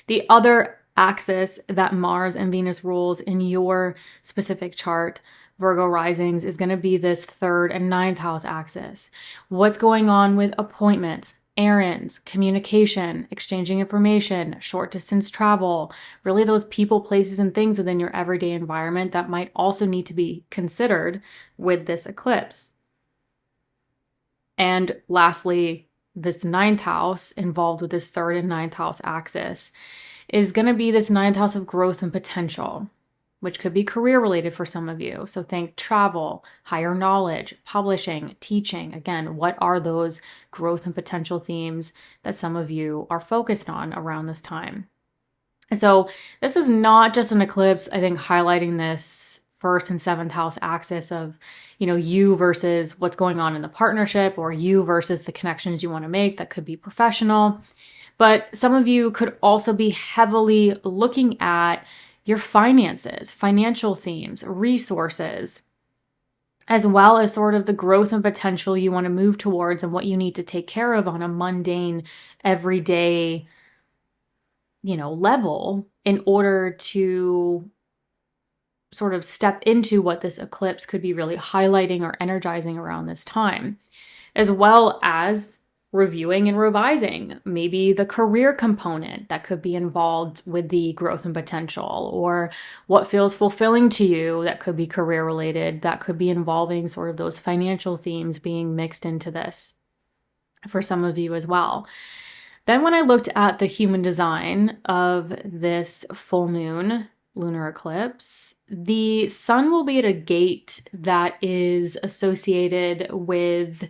The other axis that Mars and Venus rules in your specific chart, Virgo Risings, is going to be this 3rd and 9th house axis. What's going on with appointments, errands, communication, exchanging information, short distance travel, really those people, places, and things within your everyday environment that might also need to be considered with this eclipse. And lastly, this 9th house involved with this 3rd and 9th house axis is going to be this 9th house of growth and potential, which could be career related for some of you. So think travel, higher knowledge, publishing, teaching. Again, what are those growth and potential themes that some of you are focused on around this time? So this is not just an eclipse, I think, highlighting this 1st and 7th house axis of, you versus what's going on in the partnership, or you versus the connections you want to make that could be professional. But some of you could also be heavily looking at your finances, financial themes, resources, as well as sort of the growth and potential you want to move towards and what you need to take care of on a mundane, everyday, level in order to sort of step into what this eclipse could be really highlighting or energizing around this time, as well as reviewing and revising maybe the career component that could be involved with the growth and potential, or what feels fulfilling to you that could be career related, that could be involving sort of those financial themes being mixed into this for some of you as well. Then when I looked at the human design of this full moon lunar eclipse, the sun will be at a gate that is associated with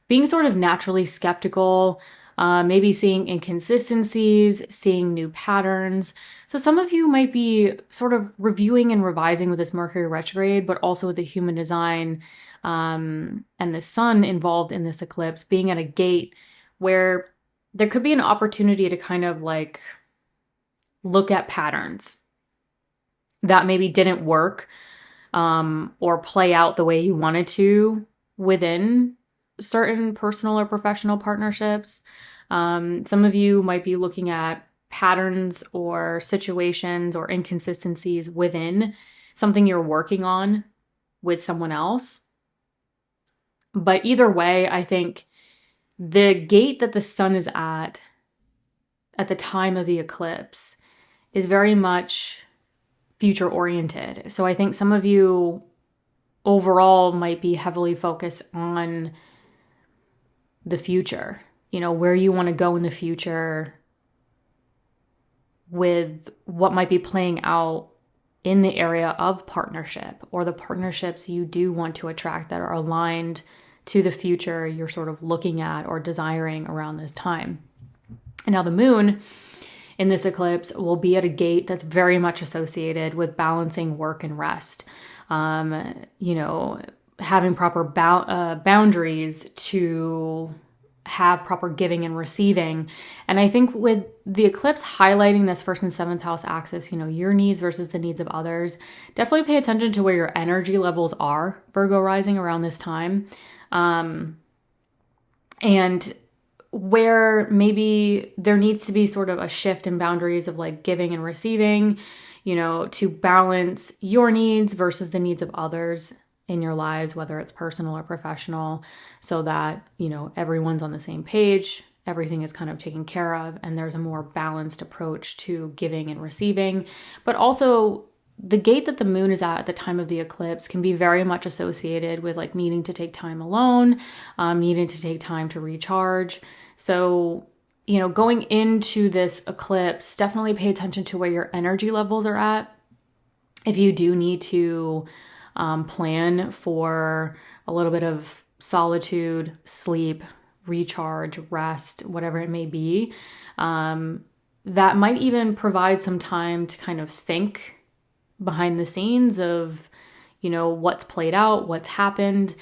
being sort of naturally skeptical, maybe seeing inconsistencies, seeing new patterns. So some of you might be sort of reviewing and revising with this Mercury retrograde, but also with the human design and the sun involved in this eclipse being at a gate where there could be an opportunity to kind of like look at patterns that maybe didn't work or play out the way you wanted to within certain personal or professional partnerships. Some of you might be looking at patterns or situations or inconsistencies within something you're working on with someone else. But either way, I think the gate that the sun is at the time of the eclipse is very much future oriented. So I think some of you overall might be heavily focused on the future, where you want to go in the future with what might be playing out in the area of partnership, or the partnerships you do want to attract that are aligned to the future you're sort of looking at or desiring around this time. And now the moon in this eclipse will be at a gate that's very much associated with balancing work and rest. Having proper boundaries to have proper giving and receiving. And I think with the eclipse highlighting this first and seventh house axis, your needs versus the needs of others, definitely pay attention to where your energy levels are, Virgo rising, around this time. And where maybe there needs to be sort of a shift in boundaries of like giving and receiving, to balance your needs versus the needs of others in your lives, whether it's personal or professional, so that, everyone's on the same page, everything is kind of taken care of, and there's a more balanced approach to giving and receiving. But also, the gate that the moon is at the time of the eclipse can be very much associated with like needing to take time alone, needing to take time to recharge. So, going into this eclipse, definitely pay attention to where your energy levels are at. If you do need to plan for a little bit of solitude, sleep, recharge, rest, whatever it may be, that might even provide some time to kind of think behind the scenes of, what's played out, what's happened,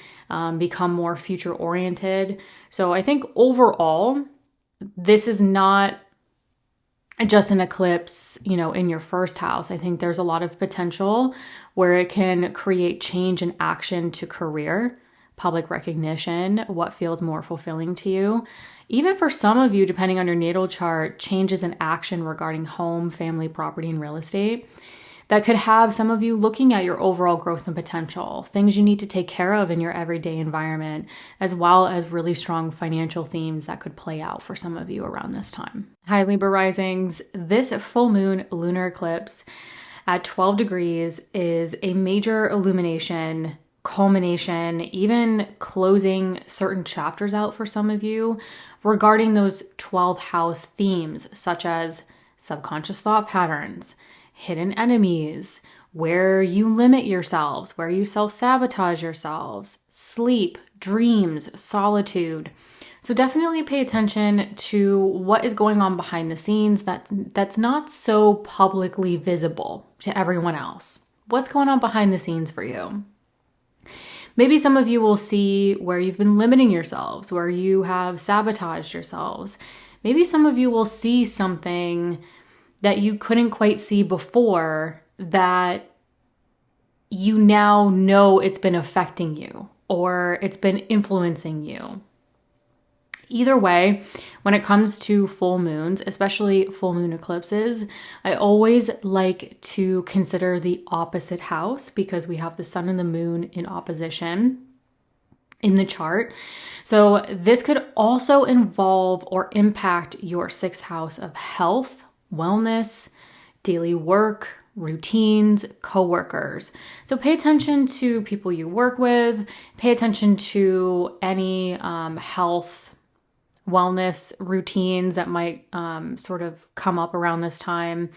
become more future oriented. So I think overall, this is not just an eclipse, in your first house. I think there's a lot of potential where it can create change and action to career, public recognition, what feels more fulfilling to you. Even for some of you, depending on your natal chart, changes in action regarding home, family, property, and real estate. That could have some of you looking at your overall growth and potential, things you need to take care of in your everyday environment, as well as really strong financial themes that could play out for some of you around this time. Hi, Libra Risings. This full moon lunar eclipse at 12 degrees is a major illumination, culmination, even closing certain chapters out for some of you regarding those 12th house themes, such as subconscious thought patterns, hidden enemies, where you limit yourselves, where you self-sabotage yourselves, sleep, dreams, solitude. So definitely pay attention to what is going on behind the scenes that's not so publicly visible to everyone else. What's going on behind the scenes for you? Maybe some of you will see where you've been limiting yourselves, where you have sabotaged yourselves. Maybe some of you will see something that you couldn't quite see before that you now know it's been affecting you or it's been influencing you. Either way, when it comes to full moons, especially full moon eclipses, I always like to consider the opposite house because we have the sun and the moon in opposition in the chart. So this could also involve or impact your sixth house of health, wellness, daily work, routines, coworkers. So pay attention to people you work with, pay attention to any health, wellness routines that might sort of come up around this time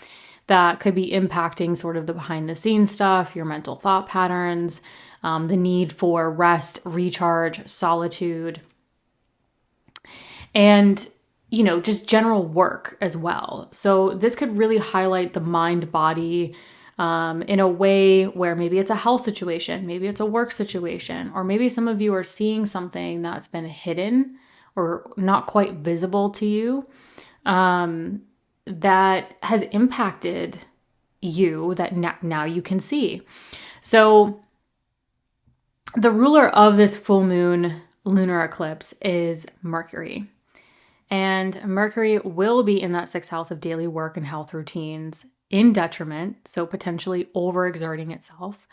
that could be impacting sort of the behind the scenes stuff, your mental thought patterns, the need for rest, recharge, solitude, and, you know, just general work as well. So this could really highlight the mind body in a way where maybe it's a health situation, maybe it's a work situation, or maybe some of you are seeing something that's been hidden or not quite visible to you that has impacted you that now you can see. So the ruler of this full moon lunar eclipse is Mercury. And Mercury will be in that sixth house of daily work and health routines in detriment, so potentially overexerting itself,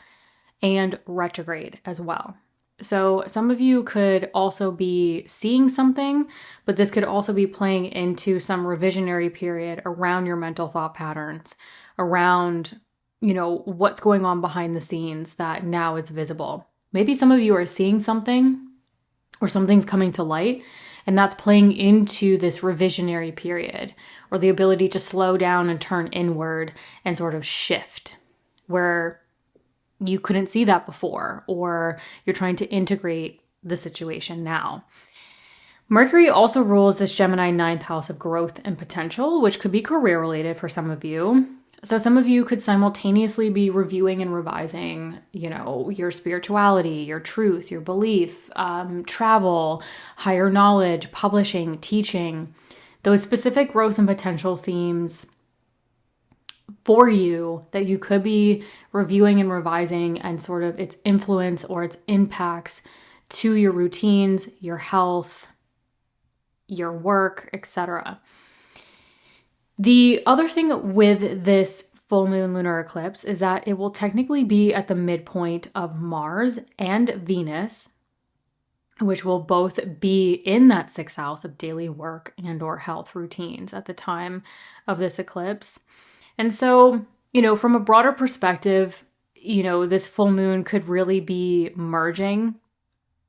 and retrograde as well. So some of you could also be seeing something, but this could also be playing into some revisionary period around your mental thought patterns, around, you know, what's going on behind the scenes that now is visible. Maybe some of you are seeing something or something's coming to light, and that's playing into this revisionary period or the ability to slow down and turn inward and sort of shift where you couldn't see that before, or you're trying to integrate the situation now. Mercury also rules this Gemini ninth house of growth and potential, which could be career related for some of you. So some of you could simultaneously be reviewing and revising, you know, your spirituality, your truth, your belief, travel, higher knowledge, publishing, teaching, those specific growth and potential themes for you that you could be reviewing and revising, and sort of its influence or its impacts to your routines, your health, your work, etc. The other thing with this full moon lunar eclipse is that it will technically be at the midpoint of Mars and Venus, which will both be in that sixth house of daily work and or health routines at the time of this eclipse. And so, you know, from a broader perspective, you know, this full moon could really be merging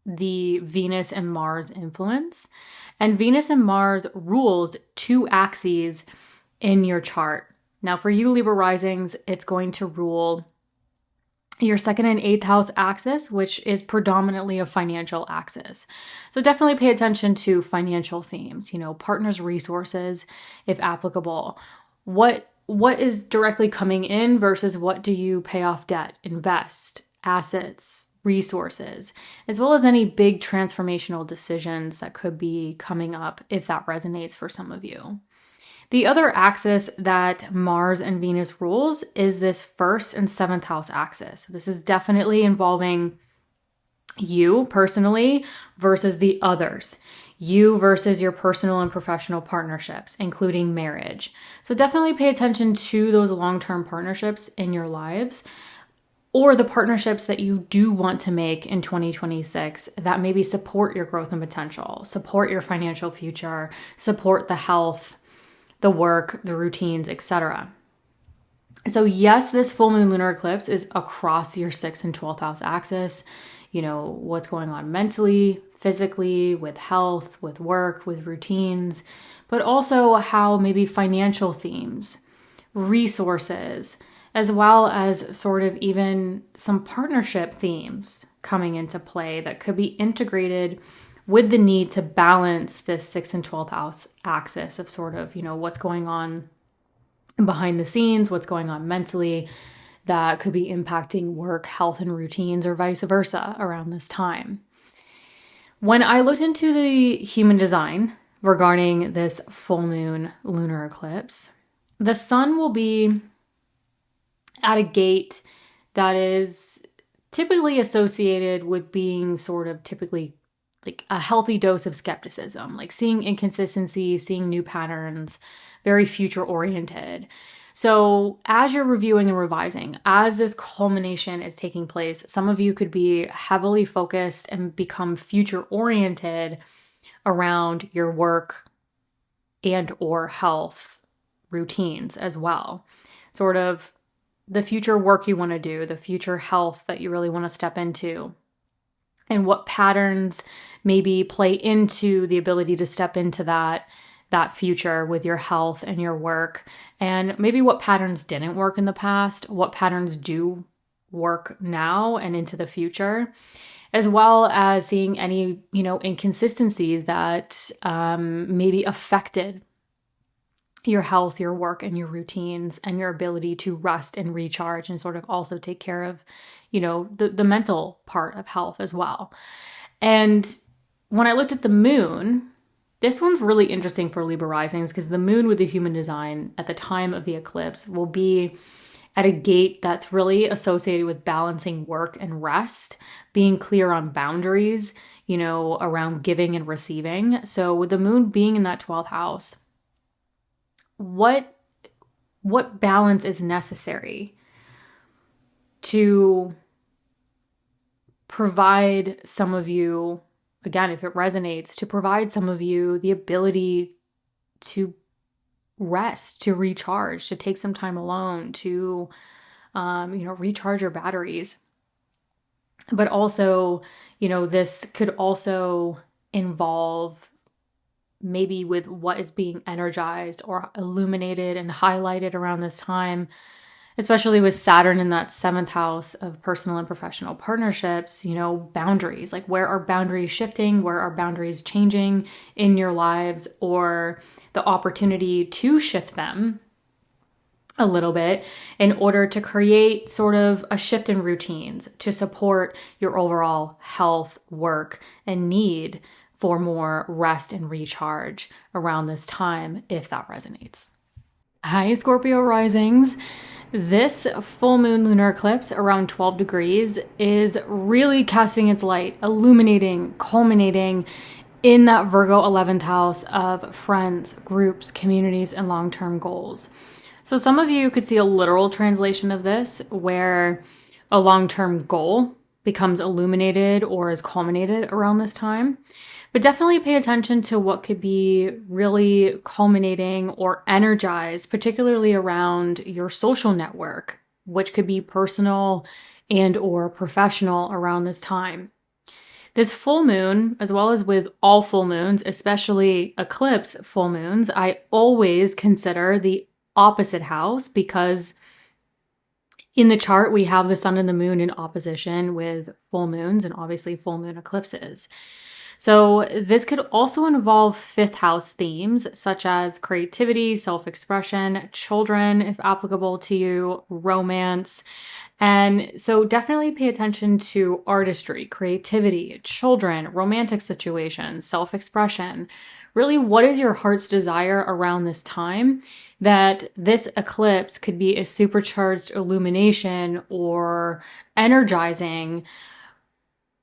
the Venus and Mars influence. And Venus and Mars rules two axes in your chart. Now, for you Libra risings, it's going to rule your second and eighth house axis, which is predominantly a financial axis. So definitely pay attention to financial themes, you know, partners' resources, if applicable. What is directly coming in versus what do you pay off debt, invest, assets, resources, as well as any big transformational decisions that could be coming up if that resonates for some of you. The other axis that Mars and Venus rules is this first and seventh house axis. So this is definitely involving you personally versus the others. You versus your personal and professional partnerships, including marriage. So definitely pay attention to those long-term partnerships in your lives, or the partnerships that you do want to make in 2026 that maybe support your growth and potential, support your financial future, support the health, the work, the routines, etc. So yes, this full moon lunar eclipse is across your 6th and 12th house axis. You know, what's going on mentally, physically, with health, with work, with routines, but also how maybe financial themes, resources, as well as sort of even some partnership themes coming into play that could be integrated with the need to balance this 6th and 12th house axis of sort of, you know, what's going on behind the scenes, what's going on mentally that could be impacting work, health, and routines, or vice versa around this time. When I looked into the human design regarding this full moon lunar eclipse, the sun will be at a gate that is typically associated with being sort of typically like a healthy dose of skepticism, like seeing inconsistencies, seeing new patterns, very future oriented. So as you're reviewing and revising, as this culmination is taking place, some of you could be heavily focused and become future oriented around your work and or health routines as well. Sort of the future work you want to do, the future health that you really want to step into, and what patterns maybe play into the ability to step into that future with your health and your work, and maybe what patterns didn't work in the past, what patterns do work now and into the future, as well as seeing any, inconsistencies that maybe affected your health, your work, and your routines, and your ability to rest and recharge, and sort of also take care of, the mental part of health as well. And when I looked at the moon, this one's really interesting for Libra risings because the moon with the human design at the time of the eclipse will be at a gate that's really associated with balancing work and rest, being clear on boundaries, around giving and receiving. So with the moon being in that 12th house, what balance is necessary to provide some of you, again, if it resonates, to provide some of you the ability to rest, to recharge, to take some time alone, to, recharge your batteries. But also, this could also involve maybe with what is being energized or illuminated and highlighted around this time, especially with Saturn in that 7th house of personal and professional partnerships, boundaries, like where are boundaries shifting, where are boundaries changing in your lives, or the opportunity to shift them a little bit in order to create sort of a shift in routines to support your overall health, work, and need for more rest and recharge around this time, if that resonates. Hi, Scorpio risings. This full moon lunar eclipse around 12 degrees is really casting its light, illuminating, culminating in that Virgo 11th house of friends, groups, communities, and long-term goals. So some of you could see a literal translation of this where a long-term goal becomes illuminated or is culminated around this time. But definitely pay attention to what could be really culminating or energized, particularly around your social network, which could be personal and or professional around this time. This full moon, as well as with all full moons, especially eclipse full moons, I always consider the opposite house because in the chart, we have the sun and the moon in opposition with full moons and obviously full moon eclipses. So this could also involve 5th house themes such as creativity, self-expression, children, if applicable to you, romance. And so definitely pay attention to artistry, creativity, children, romantic situations, self-expression. Really, what is your heart's desire around this time? That this eclipse could be a supercharged illumination or energizing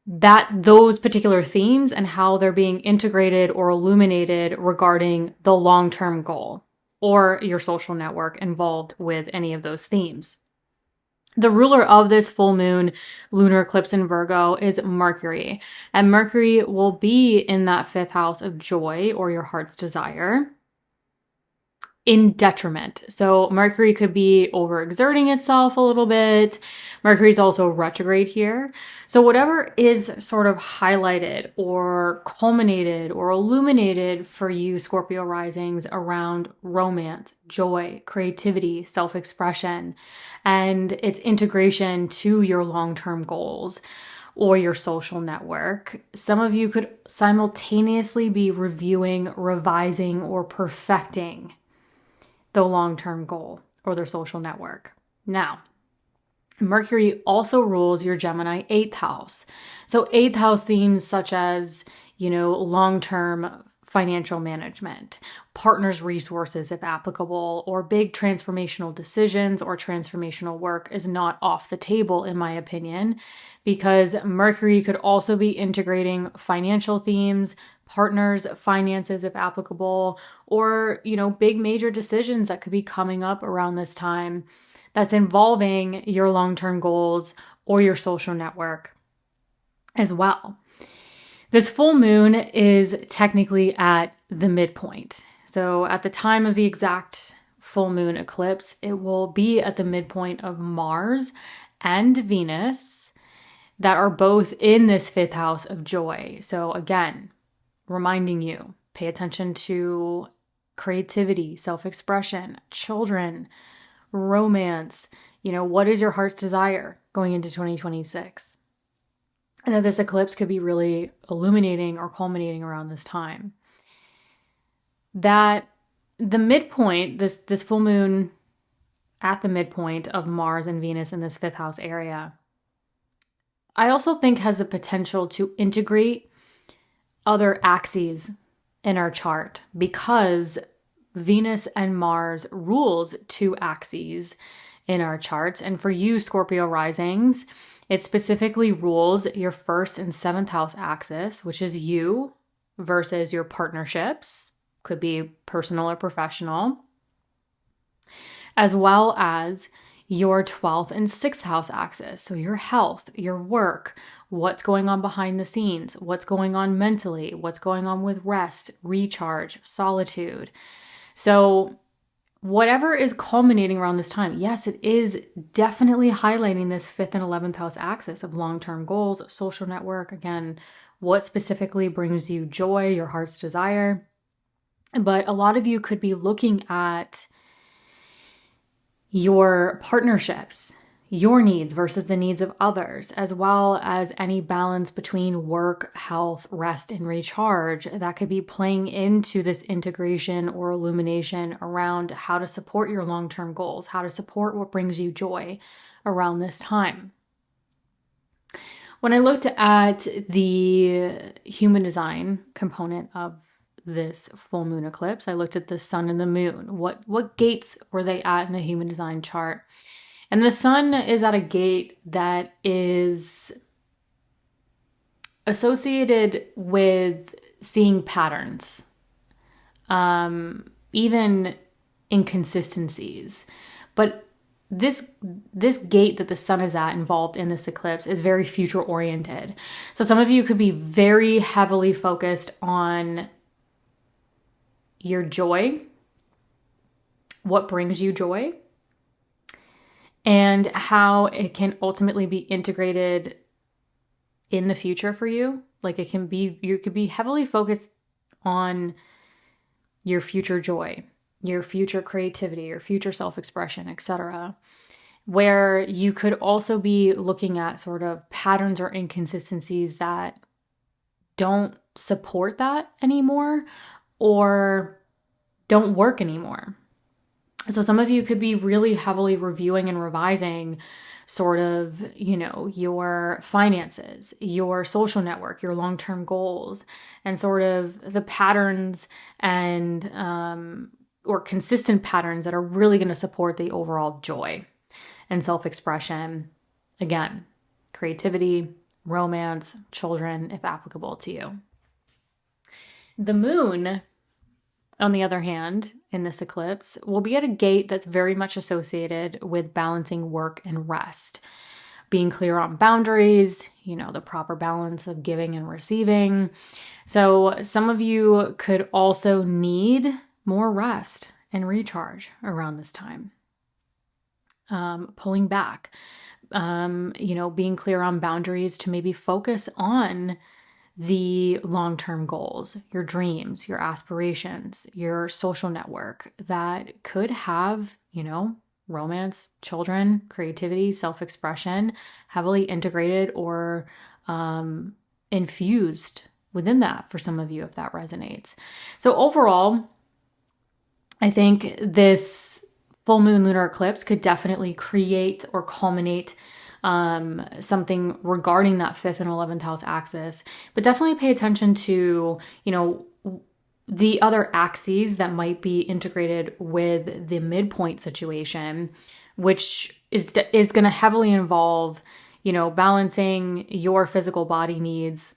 that those particular themes and how they're being integrated or illuminated regarding the long-term goal or your social network involved with any of those themes. The ruler of this full moon lunar eclipse in Virgo is Mercury, and Mercury will be in that 5th house of joy or your heart's desire in detriment. So Mercury could be overexerting itself a little bit. Mercury's also retrograde here. So whatever is sort of highlighted or culminated or illuminated for you Scorpio risings around romance, joy, creativity, self-expression, and its integration to your long-term goals or your social network. Some of you could simultaneously be reviewing, revising, or perfecting the long-term goal or their social network. Now, Mercury also rules your Gemini 8th house. So 8th house themes such as, long-term financial management, partners' resources if applicable, or big transformational decisions or transformational work is not off the table, in my opinion, because Mercury could also be integrating financial themes, partners, finances if applicable, or, big major decisions that could be coming up around this time that's involving your long-term goals or your social network as well. This full moon is technically at the midpoint. So at the time of the exact full moon eclipse, it will be at the midpoint of Mars and Venus that are both in this fifth house of joy. So again, reminding you, pay attention to creativity, self-expression, children, romance. What is your heart's desire going into 2026? And that this eclipse could be really illuminating or culminating around this time. That the midpoint, this full moon at the midpoint of Mars and Venus in this fifth house area, I also think has the potential to integrate other axes in our chart, because Venus and Mars rules two axes in our charts. And for you, Scorpio risings, it specifically rules your first and seventh house axis, which is you versus your partnerships, could be personal or professional, as well as your 12th and 6th house axis. So your health, your work, what's going on behind the scenes, what's going on mentally, what's going on with rest, recharge, solitude. So whatever is culminating around this time, yes, it is definitely highlighting this 5th and 11th house axis of long-term goals, social network. Again, what specifically brings you joy, your heart's desire. But a lot of you could be looking at your partnerships, your needs versus the needs of others, as well as any balance between work, health, rest, and recharge that could be playing into this integration or illumination around how to support your long-term goals, how to support what brings you joy around this time. When I looked at the human design component of this full moon eclipse, I looked at the sun and the moon. What gates were they at in the human design chart? And the sun is at a gate that is associated with seeing patterns, even inconsistencies. But this gate that the sun is at involved in this eclipse is very future oriented. So some of you could be very heavily focused on your joy, what brings you joy, and how it can ultimately be integrated in the future for you. Like you could be heavily focused on your future joy, your future creativity, your future self-expression, etc. Where you could also be looking at sort of patterns or inconsistencies that don't support that anymore or don't work anymore. So some of you could be really heavily reviewing and revising sort of, your finances, your social network, your long-term goals, and sort of the patterns and or consistent patterns that are really going to support the overall joy and self-expression. Again, creativity, romance, children, if applicable to you. The moon, on the other hand, in this eclipse, will be at a gate that's very much associated with balancing work and rest, being clear on boundaries, the proper balance of giving and receiving. So some of you could also need more rest and recharge around this time. Pulling back, being clear on boundaries to maybe focus on the long-term goals, your dreams, your aspirations, your social network that could have, romance, children, creativity, self-expression heavily integrated or infused within that for some of you, if that resonates. So overall, I think this full moon lunar eclipse could definitely create or culminate something regarding that 5th and 11th house axis, but definitely pay attention to, the other axes that might be integrated with the midpoint situation, which is going to heavily involve, balancing your physical body needs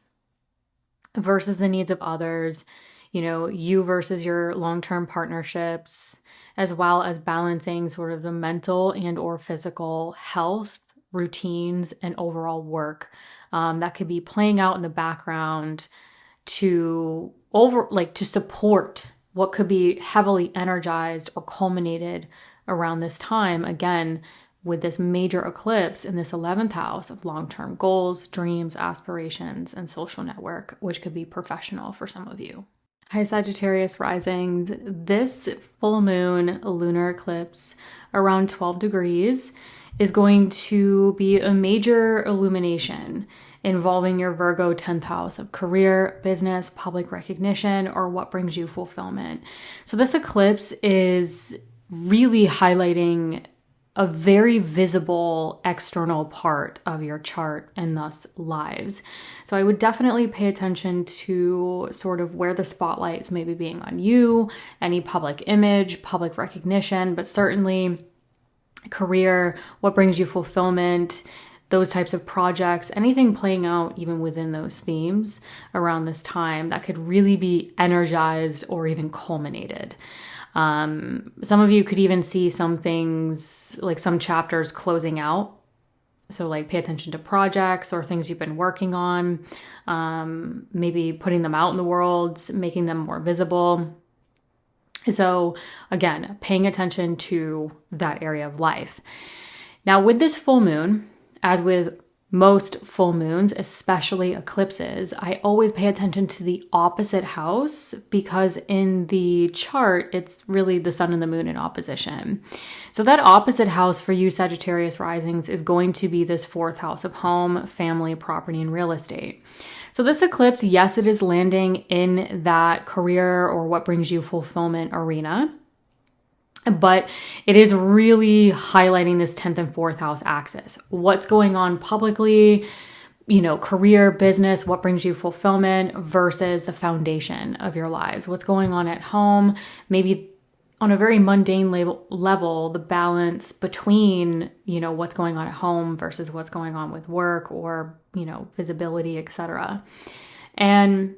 versus the needs of others, you versus your long-term partnerships, as well as balancing sort of the mental and or physical health, routines, and overall work. That could be playing out in the background to support what could be heavily energized or culminated around this time, again, with this major eclipse in this 11th house of long-term goals, dreams, aspirations, and social network, which could be professional for some of you. Hi, Sagittarius Rising. This full moon lunar eclipse around 12 degrees is going to be a major illumination involving your Virgo 10th house of career, business, public recognition, or what brings you fulfillment. So this eclipse is really highlighting a very visible external part of your chart and thus lives. So I would definitely pay attention to sort of where the spotlight is maybe being on you, any public image, public recognition, but certainly career, what brings you fulfillment, those types of projects, anything playing out even within those themes around this time that could really be energized or even culminated. Some of you could even see some things, like some chapters closing out. So like pay attention to projects or things you've been working on, maybe putting them out in the world, making them more visible. So again, paying attention to that area of life. Now with this full moon, as with most full moons, especially eclipses, I always pay attention to the opposite house because in the chart, it's really the sun and the moon in opposition. So that opposite house for you Sagittarius risings is going to be this 4th house of home, family, property, and real estate. So this eclipse, yes, it is landing in that career or what brings you fulfillment arena. But it is really highlighting this 10th and 4th house axis. What's going on publicly, career, business, what brings you fulfillment versus the foundation of your lives. What's going on at home, maybe on a very mundane level, the balance between, what's going on at home versus what's going on with work or, visibility, etc. And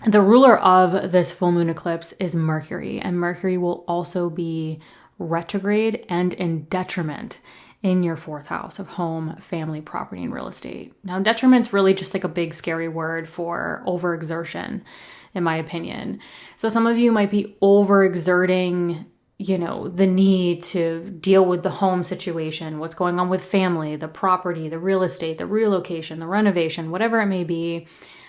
the ruler of this full moon eclipse is Mercury, and Mercury will also be retrograde and in detriment in your 4th house of home, family, property, and real estate. Now, detriment's really just like a big scary word for overexertion, in my opinion. So some of you might be overexerting, the need to deal with the home situation, what's going on with family, the property, the real estate, the relocation, the renovation, whatever it may be.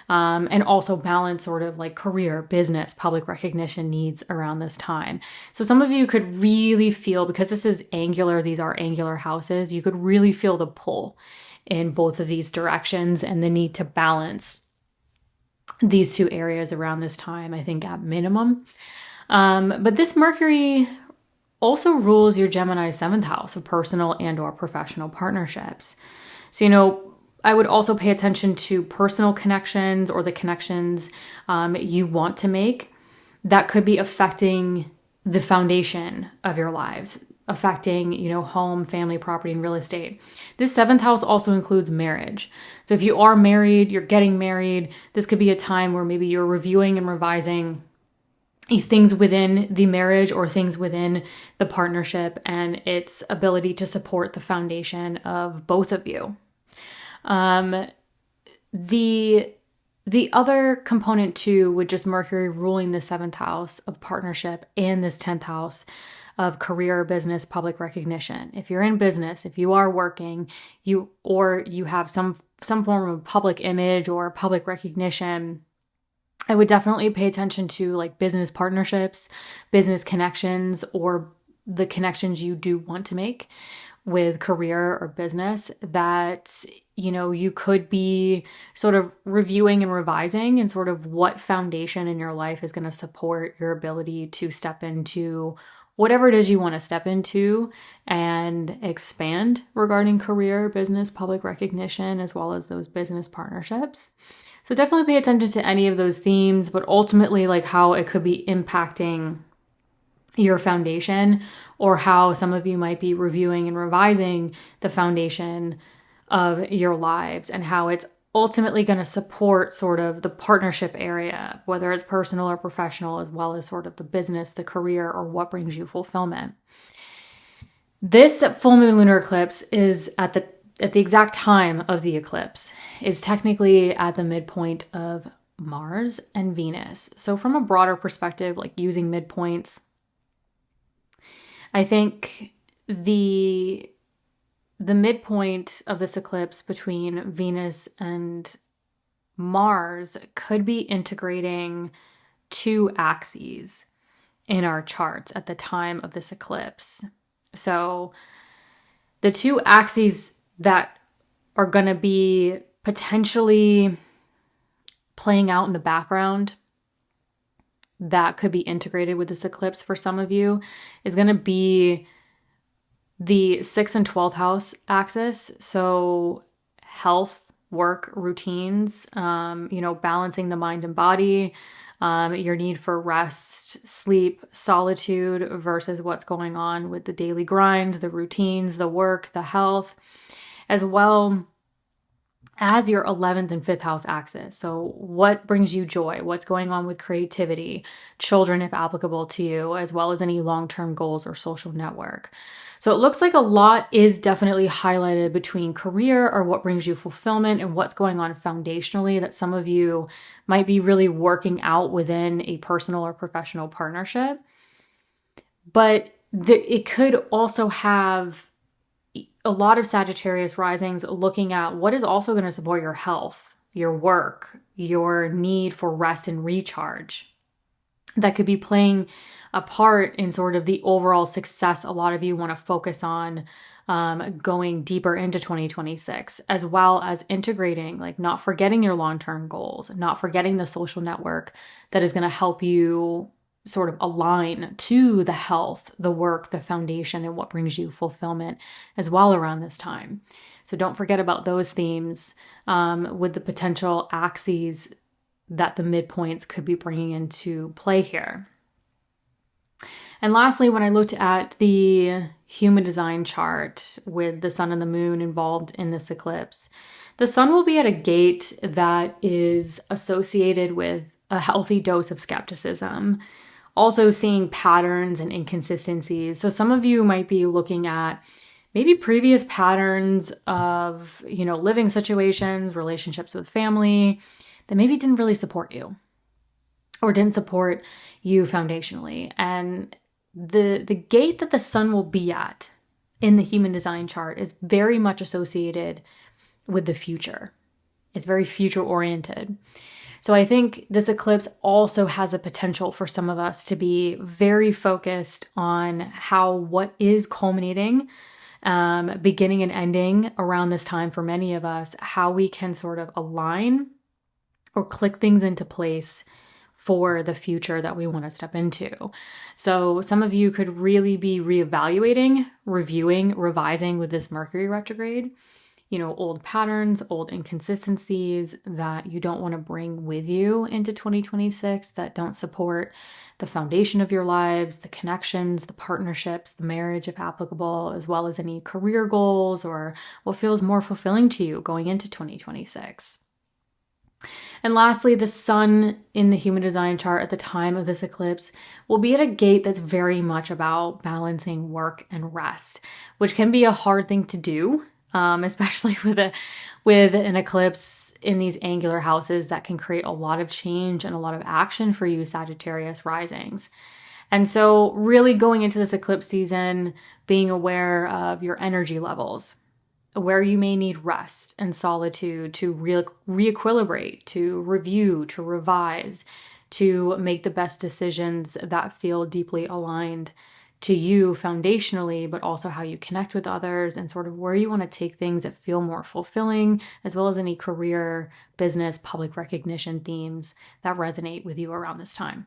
And also balance sort of like career, business, public recognition needs around this time. So some of you could really feel, because this is angular, these are angular houses, you could really feel the pull in both of these directions and the need to balance these two areas around this time, I think at minimum. But this Mercury also rules your Gemini 7th house of personal and or professional partnerships. So, I would also pay attention to personal connections or the connections you want to make that could be affecting the foundation of your lives, affecting, home, family, property, and real estate. This 7th house also includes marriage. So if you are married, you're getting married, this could be a time where maybe you're reviewing and revising things within the marriage or things within the partnership and its ability to support the foundation of both of you. The other component too, with just Mercury ruling the 7th house of partnership and this 10th house of career, business, public recognition. If you're in business, if you are working, you have some form of public image or public recognition, I would definitely pay attention to like business partnerships, business connections, or the connections you do want to make with career or business that, you could be sort of reviewing and revising and sort of what foundation in your life is going to support your ability to step into whatever it is you want to step into and expand regarding career, business, public recognition, as well as those business partnerships. So definitely pay attention to any of those themes, but ultimately like how it could be impacting your foundation, or how some of you might be reviewing and revising the foundation of your lives and how it's ultimately going to support sort of the partnership area, whether it's personal or professional, as well as sort of the business, the career, or what brings you fulfillment. This full moon lunar eclipse is at the exact time of the eclipse, is technically at the midpoint of Mars and Venus. So from a broader perspective, like using midpoints, I think the midpoint of this eclipse between Venus and Mars could be integrating two axes in our charts at the time of this eclipse. So the two axes that are going to be potentially playing out in the background that could be integrated with this eclipse for some of you is going to be the 6th and 12th house axis. So health, work, routines, balancing the mind and body, your need for rest, sleep, solitude versus what's going on with the daily grind, the routines, the work, the health, as well as your 11th and 5th house axis. So what brings you joy? What's going on with creativity, children, if applicable to you, as well as any long-term goals or social network. So it looks like a lot is definitely highlighted between career, or what brings you fulfillment, and what's going on foundationally that some of you might be really working out within a personal or professional partnership. But it could also have a lot of Sagittarius risings looking at what is also going to support your health, your work, your need for rest and recharge. That could be playing a part in sort of the overall success a lot of you want to focus on going deeper into 2026, as well as integrating, like not forgetting your long-term goals, not forgetting the social network that is going to help you sort of align to the health, the work, the foundation, and what brings you fulfillment as well around this time. So don't forget about those themes with the potential axes that the midpoints could be bringing into play here. And lastly, when I looked at the human design chart with the sun and the moon involved in this eclipse, the sun will be at a gate that is associated with a healthy dose of skepticism, also seeing patterns and inconsistencies. So some of you might be looking at maybe previous patterns of, living situations, relationships with family that maybe didn't really support you or didn't support you foundationally. And the gate that the sun will be at in the human design chart is very much associated with the future. It's very future oriented. So I think this eclipse also has a potential for some of us to be very focused on how what is culminating, beginning and ending around this time for many of us, how we can sort of align or click things into place for the future that we want to step into. So some of you could really be reevaluating, reviewing, revising with this Mercury retrograde, old patterns, old inconsistencies that you don't want to bring with you into 2026 that don't support the foundation of your lives, the connections, the partnerships, the marriage, if applicable, as well as any career goals or what feels more fulfilling to you going into 2026. And lastly, the sun in the human design chart at the time of this eclipse will be at a gate that's very much about balancing work and rest, which can be a hard thing to do, especially with an eclipse in these angular houses that can create a lot of change and a lot of action for you Sagittarius risings. And so really going into this eclipse season, being aware of your energy levels, where you may need rest and solitude to re-equilibrate, to review, to revise, to make the best decisions that feel deeply aligned to you foundationally, but also how you connect with others and sort of where you want to take things that feel more fulfilling, as well as any career, business, public recognition themes that resonate with you around this time.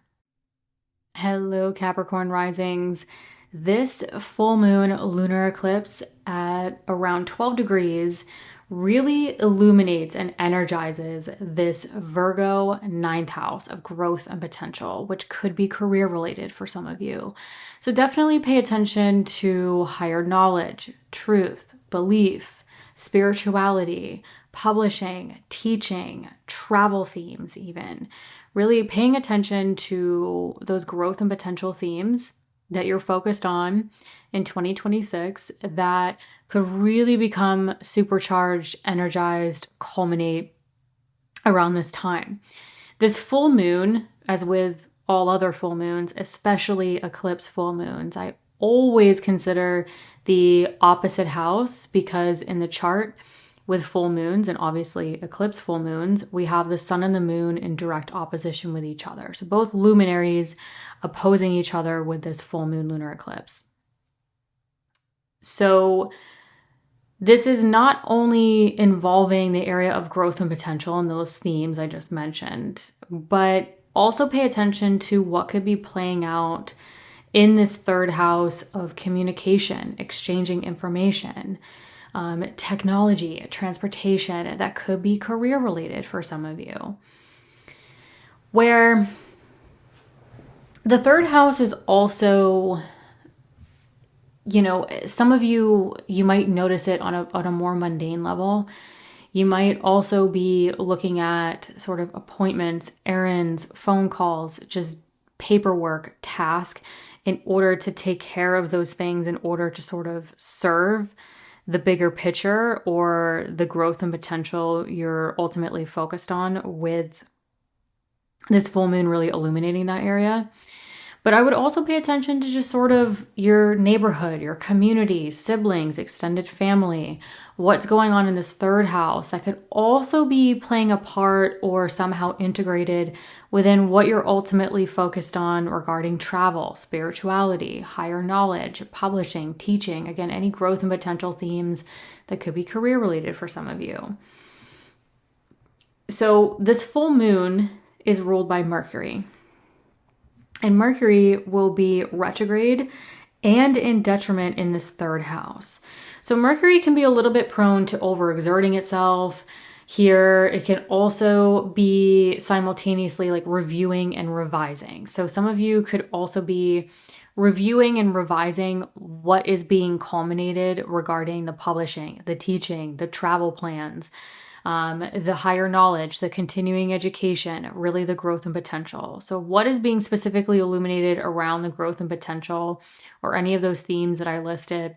Hello, Capricorn Risings. This full moon lunar eclipse at around 12 degrees really illuminates and energizes this Virgo 9th house of growth and potential, which could be career related for some of you. So definitely pay attention to higher knowledge, truth, belief, spirituality, publishing, teaching, travel themes, even. Really paying attention to those growth and potential themes that you're focused on in 2026 that could really become supercharged, energized, culminate around this time. This full moon, as with all other full moons, especially eclipse full moons, I always consider the opposite house, because in the chart with full moons and obviously eclipse full moons, we have the sun and the moon in direct opposition with each other. So both luminaries opposing each other with this full moon lunar eclipse. So this is not only involving the area of growth and potential and those themes I just mentioned, but also pay attention to what could be playing out in this third house of communication, exchanging information, technology, transportation, that could be career related for some of you. Where the third house is also, some of you might notice it on a more mundane level. You might also be looking at sort of appointments, errands, phone calls, just paperwork, task, in order to take care of those things, in order to sort of serve the bigger picture or the growth and potential you're ultimately focused on, with this full moon really illuminating that area. But I would also pay attention to just sort of your neighborhood, your community, siblings, extended family, what's going on in this third house that could also be playing a part or somehow integrated within what you're ultimately focused on regarding travel, spirituality, higher knowledge, publishing, teaching, again, any growth and potential themes that could be career related for some of you. So this full moon is ruled by Mercury. And Mercury will be retrograde and in detriment in this third house. So Mercury can be a little bit prone to overexerting itself here. It can also be simultaneously like reviewing and revising. So some of you could also be reviewing and revising what is being culminated regarding the publishing, the teaching, the travel plans, the higher knowledge, the continuing education, really the growth and potential. So what is being specifically illuminated around the growth and potential, or any of those themes that I listed,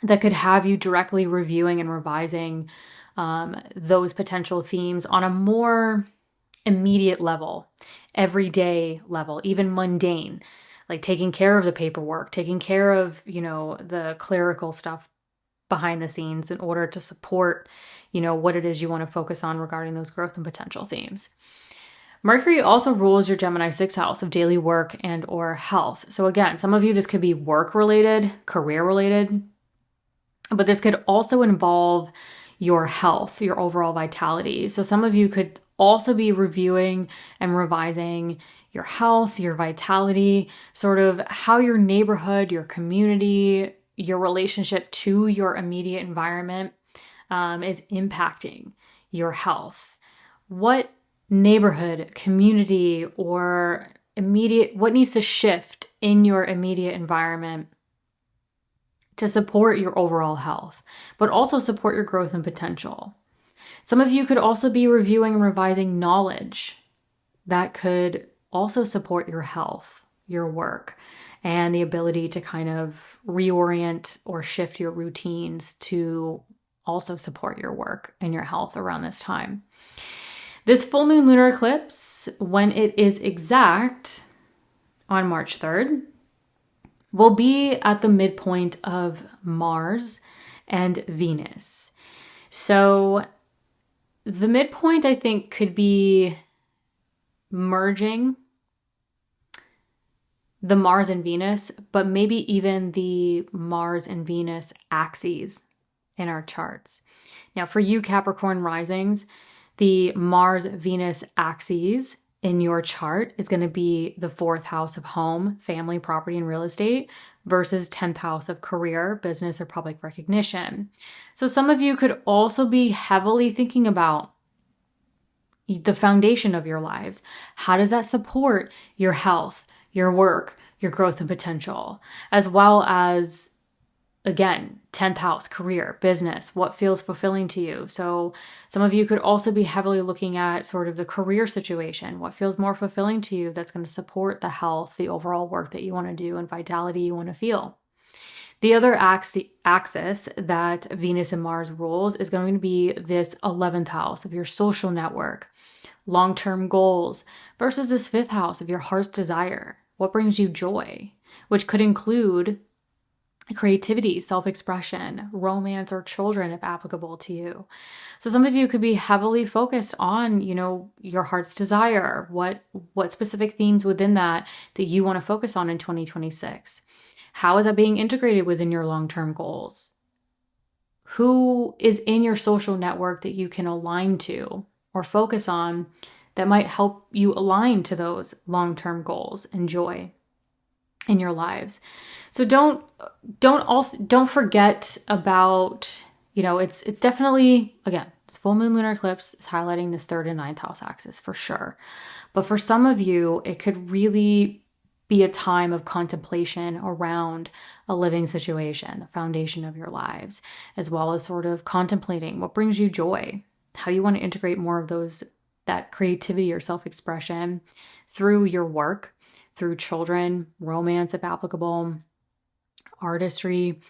that could have you directly reviewing and revising those potential themes on a more immediate level, everyday level, even mundane, like taking care of the paperwork, taking care of, the clerical stuff behind the scenes in order to support, what it is you want to focus on regarding those growth and potential themes. Mercury also rules your Gemini 6th house of daily work and or health. So again, some of you, this could be work related, career related, but this could also involve your health, your overall vitality. So some of you could also be reviewing and revising your health, your vitality, sort of how your neighborhood, your community, your relationship to your immediate environment is impacting your health. What neighborhood, community, or what needs to shift in your immediate environment to support your overall health, but also support your growth and potential. Some of you could also be reviewing and revising knowledge that could also support your health, your work, and the ability to kind of reorient or shift your routines to also support your work and your health around this time. This full moon lunar eclipse, when it is exact on March 3rd, will be at the midpoint of Mars and Venus. So the midpoint, I think, could be merging the Mars and Venus, but maybe even the Mars and Venus axes in our charts. Now, for you Capricorn risings, the Mars-Venus axes in your chart is going to be the 4th house of home, family, property, and real estate versus 10th house of career, business, or public recognition. So some of you could also be heavily thinking about the foundation of your lives. How does that support your health, your work, your growth and potential, as well as, again, 10th house, career, business, what feels fulfilling to you. So some of you could also be heavily looking at sort of the career situation, what feels more fulfilling to you that's going to support the health, the overall work that you want to do, and vitality you want to feel. The other axis that Venus and Mars rules is going to be this 11th house of your social network, long-term goals, versus this 5th house of your heart's desire, what brings you joy, which could include creativity, self-expression, romance, or children if applicable to you. So some of you could be heavily focused on, your heart's desire, what specific themes within that you want to focus on in 2026. How is that being integrated within your long-term goals? Who is in your social network that you can align to or focus on that might help you align to those long-term goals and joy in your lives? So don't forget about, it's definitely, again, it's full moon lunar eclipse is highlighting this 3rd and 9th house axis for sure. But for some of you, it could really be a time of contemplation around a living situation, the foundation of your lives, as well as sort of contemplating what brings you joy, how you want to integrate more of that creativity or self-expression through your work, through children, romance if applicable, artistry,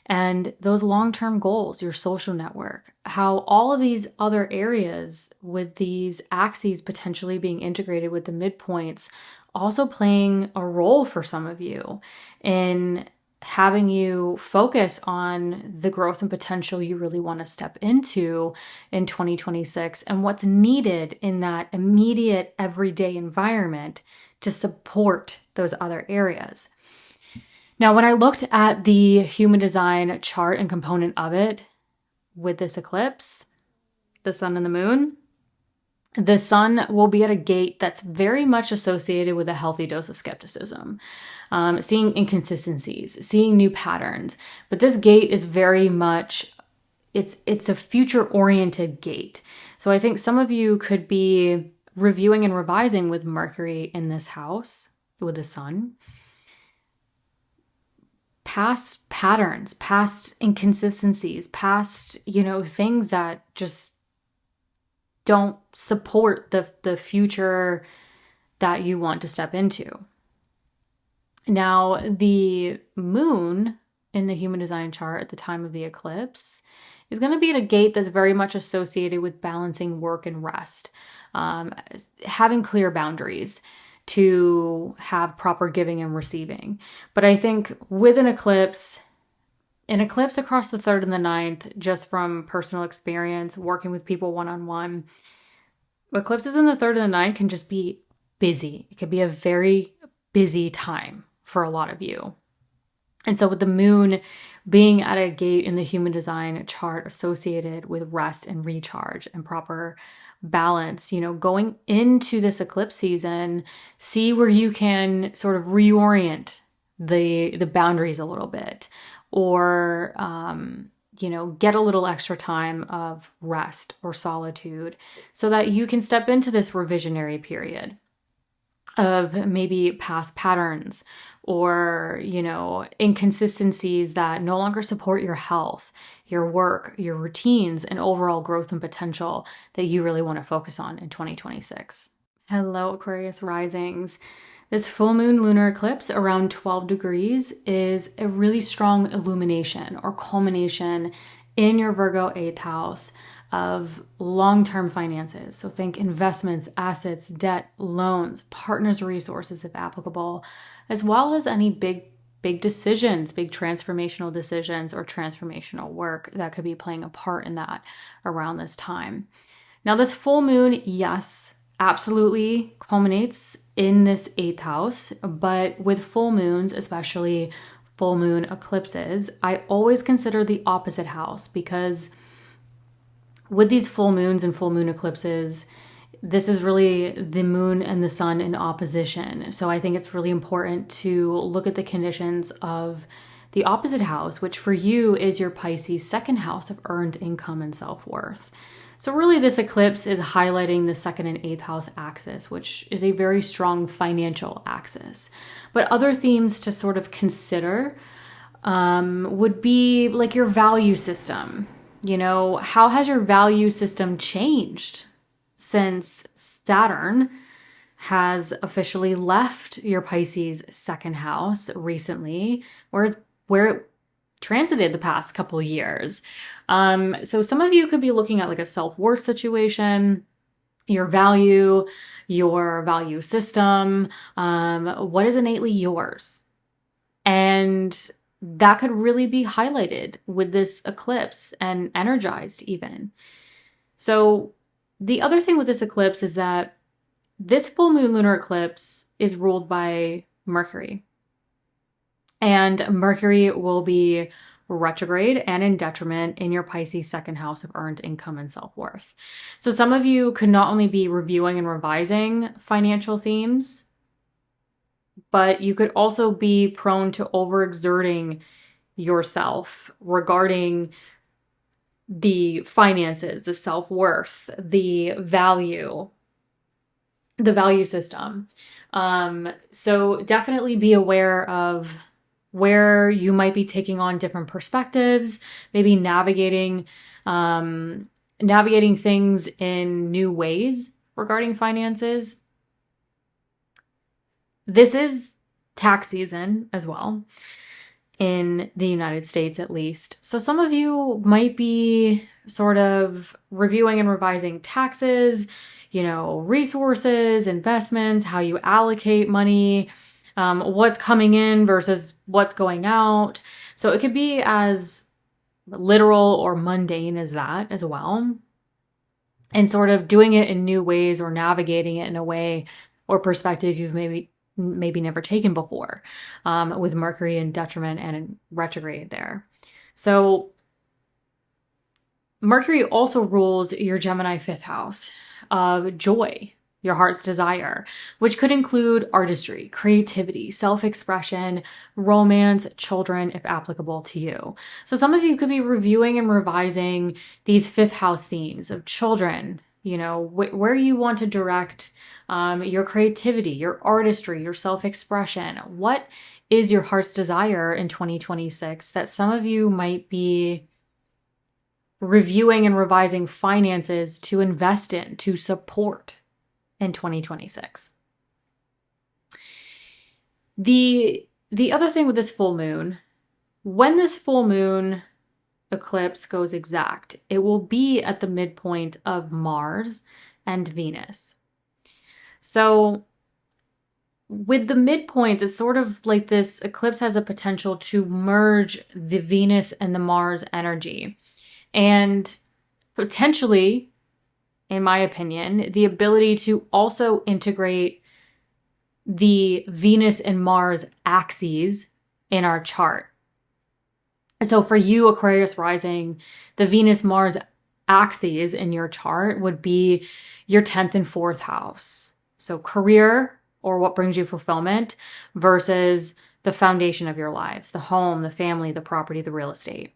and those long-term goals, your social network, how all of these other areas with these axes potentially being integrated with the midpoints also playing a role for some of you in having you focus on the growth and potential you really want to step into in 2026 and what's needed in that immediate everyday environment to support those other areas. Now, when I looked at the human design chart and component of it with this eclipse, the sun and the moon, the sun will be at a gate that's very much associated with a healthy dose of skepticism, seeing inconsistencies, seeing new patterns. But this gate is very much, it's a future-oriented gate. So I think some of you could be reviewing and revising with Mercury in this house, with the sun, past patterns, past inconsistencies, past, things that just don't support the future that you want to step into. Now, the moon in the human design chart at the time of the eclipse is going to be at a gate that's very much associated with balancing work and rest, having clear boundaries to have proper giving and receiving. But I think with an eclipse across the 3rd and the 9th, just from personal experience, working with people one-on-one, eclipses in the 3rd and the 9th can just be busy. It could be a very busy time for a lot of you. And so with the moon being at a gate in the human design chart associated with rest and recharge and proper balance, going into this eclipse season, see where you can sort of reorient the boundaries a little bit, or get a little extra time of rest or solitude so that you can step into this revisionary period of maybe past patterns or, inconsistencies that no longer support your health, your work, your routines, and overall growth and potential that you really want to focus on in 2026. Hello, Aquarius Risings. This full moon lunar eclipse around 12 degrees is a really strong illumination or culmination in your Virgo 8th house of long-term finances. So think investments, assets, debt, loans, partners' resources if applicable, as well as any big decisions, big transformational decisions or transformational work that could be playing a part in that around this time. Now, this full moon, yes, absolutely culminates in this 8th house, but with full moons, especially full moon eclipses, I always consider the opposite house, because with these full moons and full moon eclipses, This is really the moon and the sun in opposition. So I think it's really important to look at the conditions of the opposite house, which for you is your Pisces second house of earned income and self-worth. So really this eclipse is highlighting the second and eighth house axis, which is a very strong financial axis. But other themes to sort of consider would be like your value system. You know, how has your value system changed since Saturn has officially left your Pisces second house recently, where it transited the past couple years? So some of you could be looking at like a self-worth situation, your value system, what is innately yours. And that could really be highlighted with this eclipse and energized even. So the other thing with this eclipse is that this full moon lunar eclipse is ruled by Mercury. And Mercury will be retrograde and in detriment in your Pisces second house of earned income and self-worth. So some of you could not only be reviewing and revising financial themes, but you could also be prone to overexerting yourself regarding the finances, the self-worth, the value system. So definitely be aware of where you might be taking on different perspectives, maybe navigating things in new ways regarding finances. This is tax season as well, in the United States at least. So some of you might be sort of reviewing and revising taxes, you know, resources, investments, how you allocate money, what's coming in versus what's going out. So it could be as literal or mundane as that as well. And sort of doing it in new ways or navigating it in a way or perspective you've maybe never taken before, with Mercury in detriment and in retrograde there. So Mercury also rules your Gemini fifth house of joy, your heart's desire, which could include artistry, creativity, self-expression, romance, children, if applicable to you. So some of you could be reviewing and revising these fifth house themes of children, you know, where you want to direct your creativity, your artistry, your self-expression. What is your heart's desire in 2026 that some of you might be reviewing and revising finances to invest in, to support in 2026? The other thing with this full moon, when this full moon eclipse goes exact, it will be at the midpoint of Mars and Venus. So with the midpoints, it's sort of like this eclipse has a potential to merge the Venus and the Mars energy. And potentially, in my opinion, the ability to also integrate the Venus and Mars axes in our chart. So for you, Aquarius Rising, the Venus-Mars axes in your chart would be your 10th and 4th house. So career, or what brings you fulfillment, versus the foundation of your lives, the home, the family, the property, the real estate.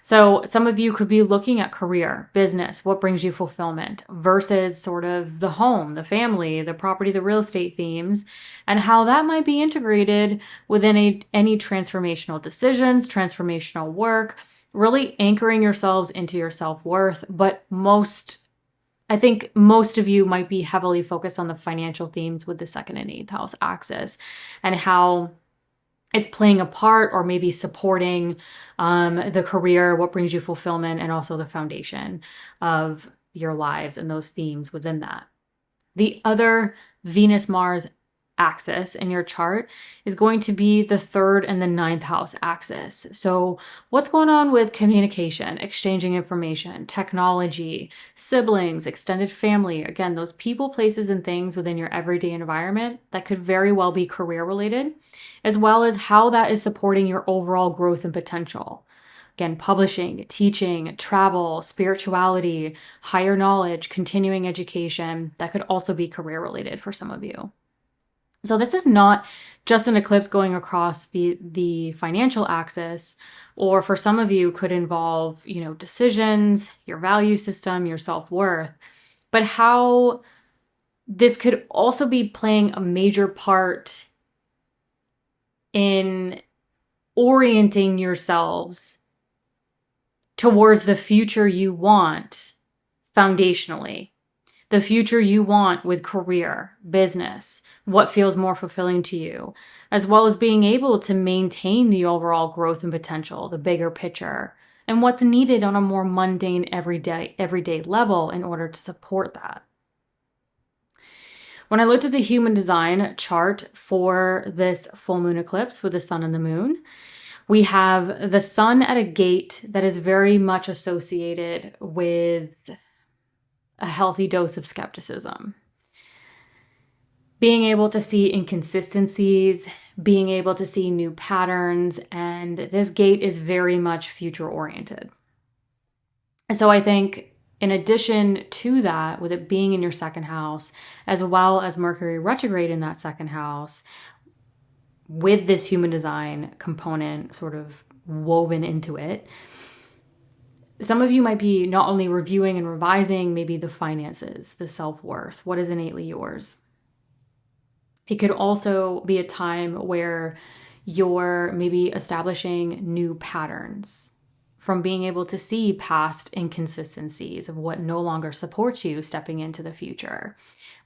So some of you could be looking at career, business, what brings you fulfillment, versus sort of the home, the family, the property, the real estate themes, and how that might be integrated within any transformational decisions, transformational work, really anchoring yourselves into your self-worth. But I think most of you might be heavily focused on the financial themes with the second and eighth house axis and how it's playing a part or maybe supporting the career, what brings you fulfillment, and also the foundation of your lives and those themes within that. The other Venus-Mars axis in your chart is going to be the 3rd and the 9th house axis. So what's going on with communication, exchanging information, technology, siblings, extended family, again, those people, places, and things within your everyday environment that could very well be career related, as well as how that is supporting your overall growth and potential. Again, publishing, teaching, travel, spirituality, higher knowledge, continuing education. That could also be career related for some of you. So this is not just an eclipse going across the financial axis, or for some of you could involve, decisions, your value system, your self-worth, but how this could also be playing a major part in orienting yourselves towards the future you want foundationally, the future you want with career, business, what feels more fulfilling to you, as well as being able to maintain the overall growth and potential, the bigger picture, and what's needed on a more mundane everyday level in order to support that. When I looked at the human design chart for this full moon eclipse with the sun and the moon, we have the sun at a gate that is very much associated with a healthy dose of skepticism. Being able to see inconsistencies, being able to see new patterns, and this gate is very much future oriented. So I think in addition to that, with it being in your second house, as well as Mercury retrograde in that second house, with this human design component sort of woven into it, some of you might be not only reviewing and revising maybe the finances, the self-worth, what is innately yours. It could also be a time where you're maybe establishing new patterns from being able to see past inconsistencies of what no longer supports you stepping into the future.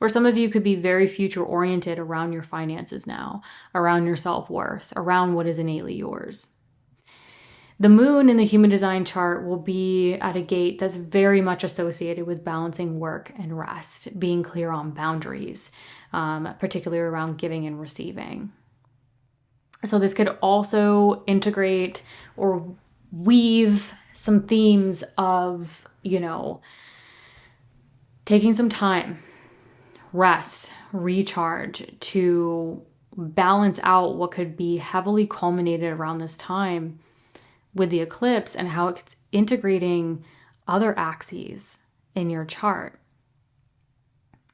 Or some of you could be very future oriented around your finances now, around your self-worth, around what is innately yours. The moon in the human design chart will be at a gate that's very much associated with balancing work and rest, being clear on boundaries, particularly around giving and receiving. So this could also integrate or weave some themes of, taking some time, rest, recharge to balance out what could be heavily culminated around this time with the eclipse and how it's integrating other axes in your chart.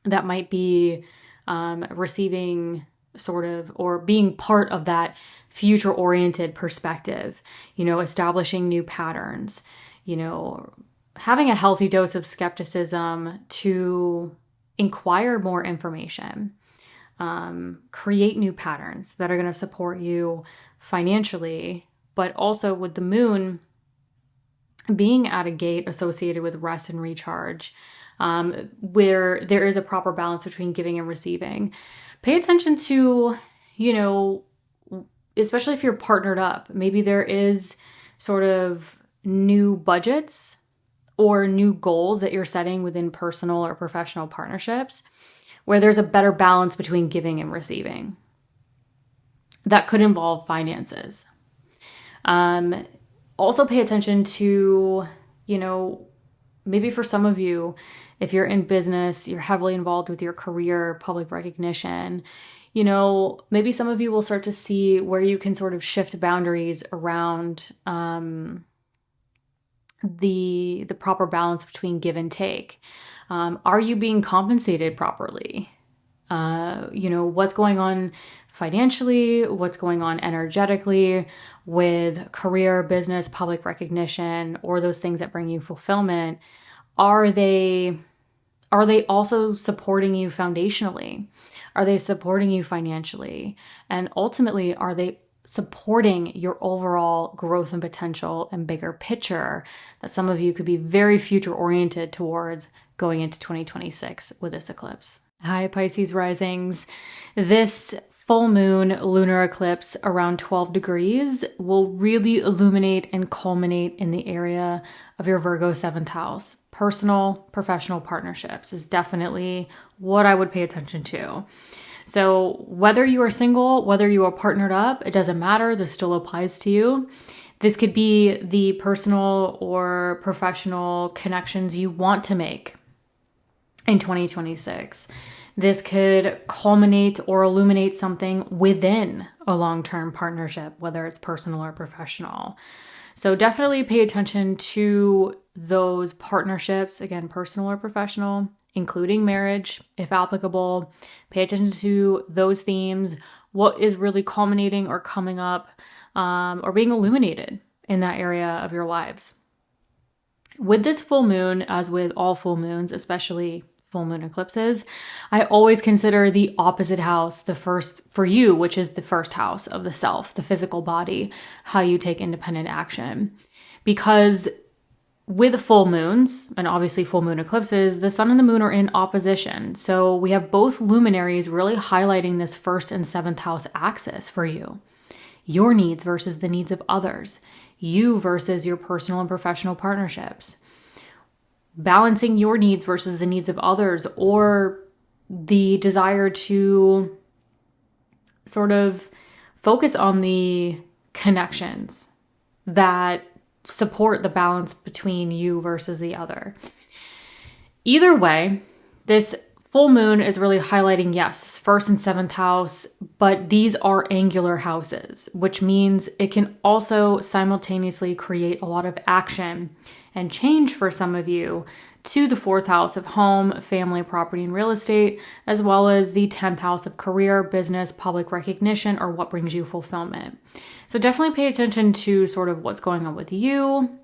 That might be receiving sort of, or being part of that future-oriented perspective, establishing new patterns, having a healthy dose of skepticism to inquire more information, create new patterns that are going to support you financially, but also with the moon being at a gate associated with rest and recharge, where there is a proper balance between giving and receiving. Pay attention to, especially if you're partnered up, maybe there is sort of new budgets or new goals that you're setting within personal or professional partnerships where there's a better balance between giving and receiving. That could involve finances. Also pay attention to, maybe for some of you, if you're in business, you're heavily involved with your career, public recognition, maybe some of you will start to see where you can sort of shift boundaries around the proper balance between give and take. Are you being compensated properly? What's going on financially, what's going on energetically with career, business, public recognition, or those things that bring you fulfillment. Are they also supporting you foundationally? Are they supporting you financially? And ultimately, are they supporting your overall growth and potential and bigger picture that some of you could be very future oriented towards going into 2026 with this eclipse? Hi, Pisces Risings. This full moon lunar eclipse around 12 degrees will really illuminate and culminate in the area of your Virgo 7th house. Personal, professional partnerships is definitely what I would pay attention to. So whether you are single, whether you are partnered up, it doesn't matter. This still applies to you. This could be the personal or professional connections you want to make in 2026. This could culminate or illuminate something within a long-term partnership, whether it's personal or professional. So definitely pay attention to those partnerships, again, personal or professional, including marriage, if applicable. Pay attention to those themes, what is really culminating or coming up or being illuminated in that area of your lives. With this full moon, as with all full moons, especially full moon eclipses, I always consider the opposite house the first for you, which is the first house of the self, the physical body, how you take independent action. Because with full moons, and obviously full moon eclipses, the sun and the moon are in opposition. So we have both luminaries really highlighting this first and seventh house axis for you. Your needs versus the needs of others. You versus your personal and professional partnerships. Balancing your needs versus the needs of others, or the desire to sort of focus on the connections that support the balance between you versus the other. Either way, this full moon is really highlighting, yes, this first and seventh house, but these are angular houses, which means it can also simultaneously create a lot of action and change for some of you to the fourth house of home, family, property, and real estate, as well as the 10th house of career, business, public recognition, or what brings you fulfillment. So definitely pay attention to sort of what's going on with you,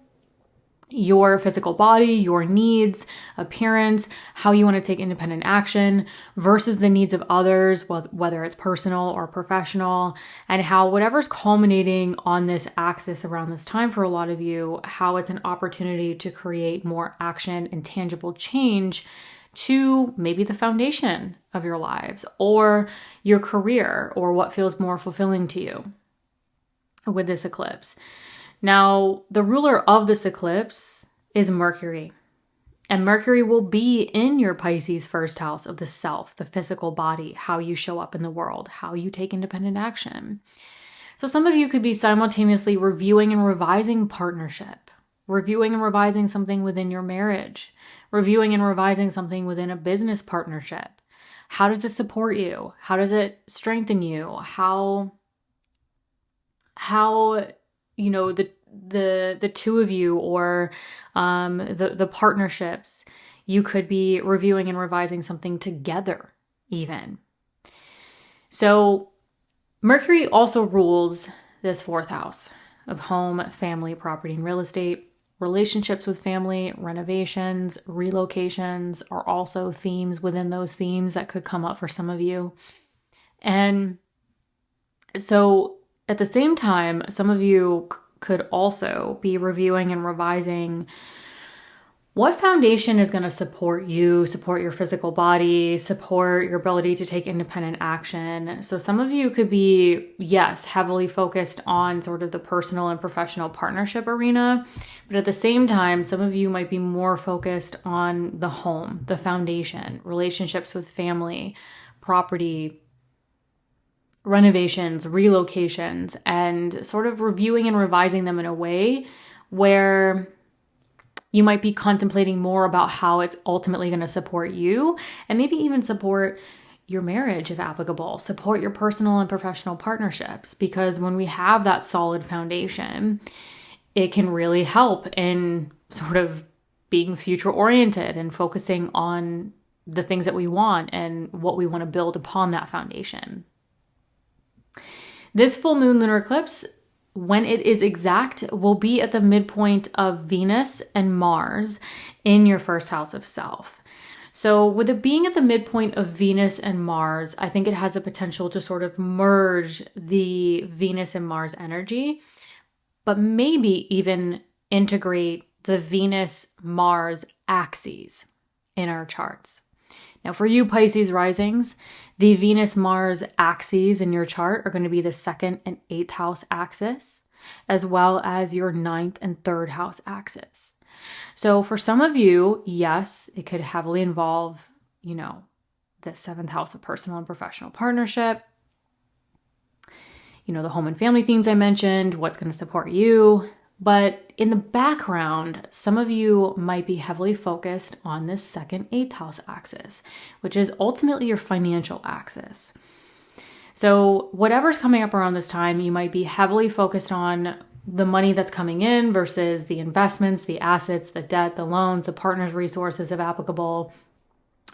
your physical body, your needs, appearance, how you want to take independent action versus the needs of others, whether it's personal or professional, and how whatever's culminating on this axis around this time for a lot of you, how it's an opportunity to create more action and tangible change to maybe the foundation of your lives or your career or what feels more fulfilling to you with this eclipse. Now, the ruler of this eclipse is Mercury, and Mercury will be in your Pisces first house of the self, the physical body, how you show up in the world, how you take independent action. So some of you could be simultaneously reviewing and revising partnership, reviewing and revising something within your marriage, reviewing and revising something within a business partnership. How does it support you? How does it strengthen you? How the two of you or the partnerships, you could be reviewing and revising something together even. So Mercury also rules this fourth house of home, family, property, and real estate. Relationships with family, renovations, relocations are also themes within those themes that could come up for some of you. And so at the same time, some of you could also be reviewing and revising what foundation is going to support you, support your physical body, support your ability to take independent action. So some of you could be, yes, heavily focused on sort of the personal and professional partnership arena, but at the same time, some of you might be more focused on the home, the foundation, relationships with family, property, renovations, relocations, and sort of reviewing and revising them in a way where you might be contemplating more about how it's ultimately going to support you and maybe even support your marriage if applicable, support your personal and professional partnerships. Because when we have that solid foundation, it can really help in sort of being future oriented and focusing on the things that we want and what we want to build upon that foundation. This full moon lunar eclipse, when it is exact, will be at the midpoint of Venus and Mars in your first house of self. So with it being at the midpoint of Venus and Mars, I think it has the potential to sort of merge the Venus and Mars energy, but maybe even integrate the Venus-Mars axes in our charts. Now, for you Pisces risings, the Venus-Mars axes in your chart are going to be the 2nd and 8th house axis, as well as your 9th and 3rd house axis. So for some of you, yes, it could heavily involve, the 7th house of personal and professional partnership, the home and family themes I mentioned, what's going to support you. But in the background, some of you might be heavily focused on this 2nd, 8th house axis, which is ultimately your financial axis. So whatever's coming up around this time, you might be heavily focused on the money that's coming in versus the investments, the assets, the debt, the loans, the partner's resources, if applicable.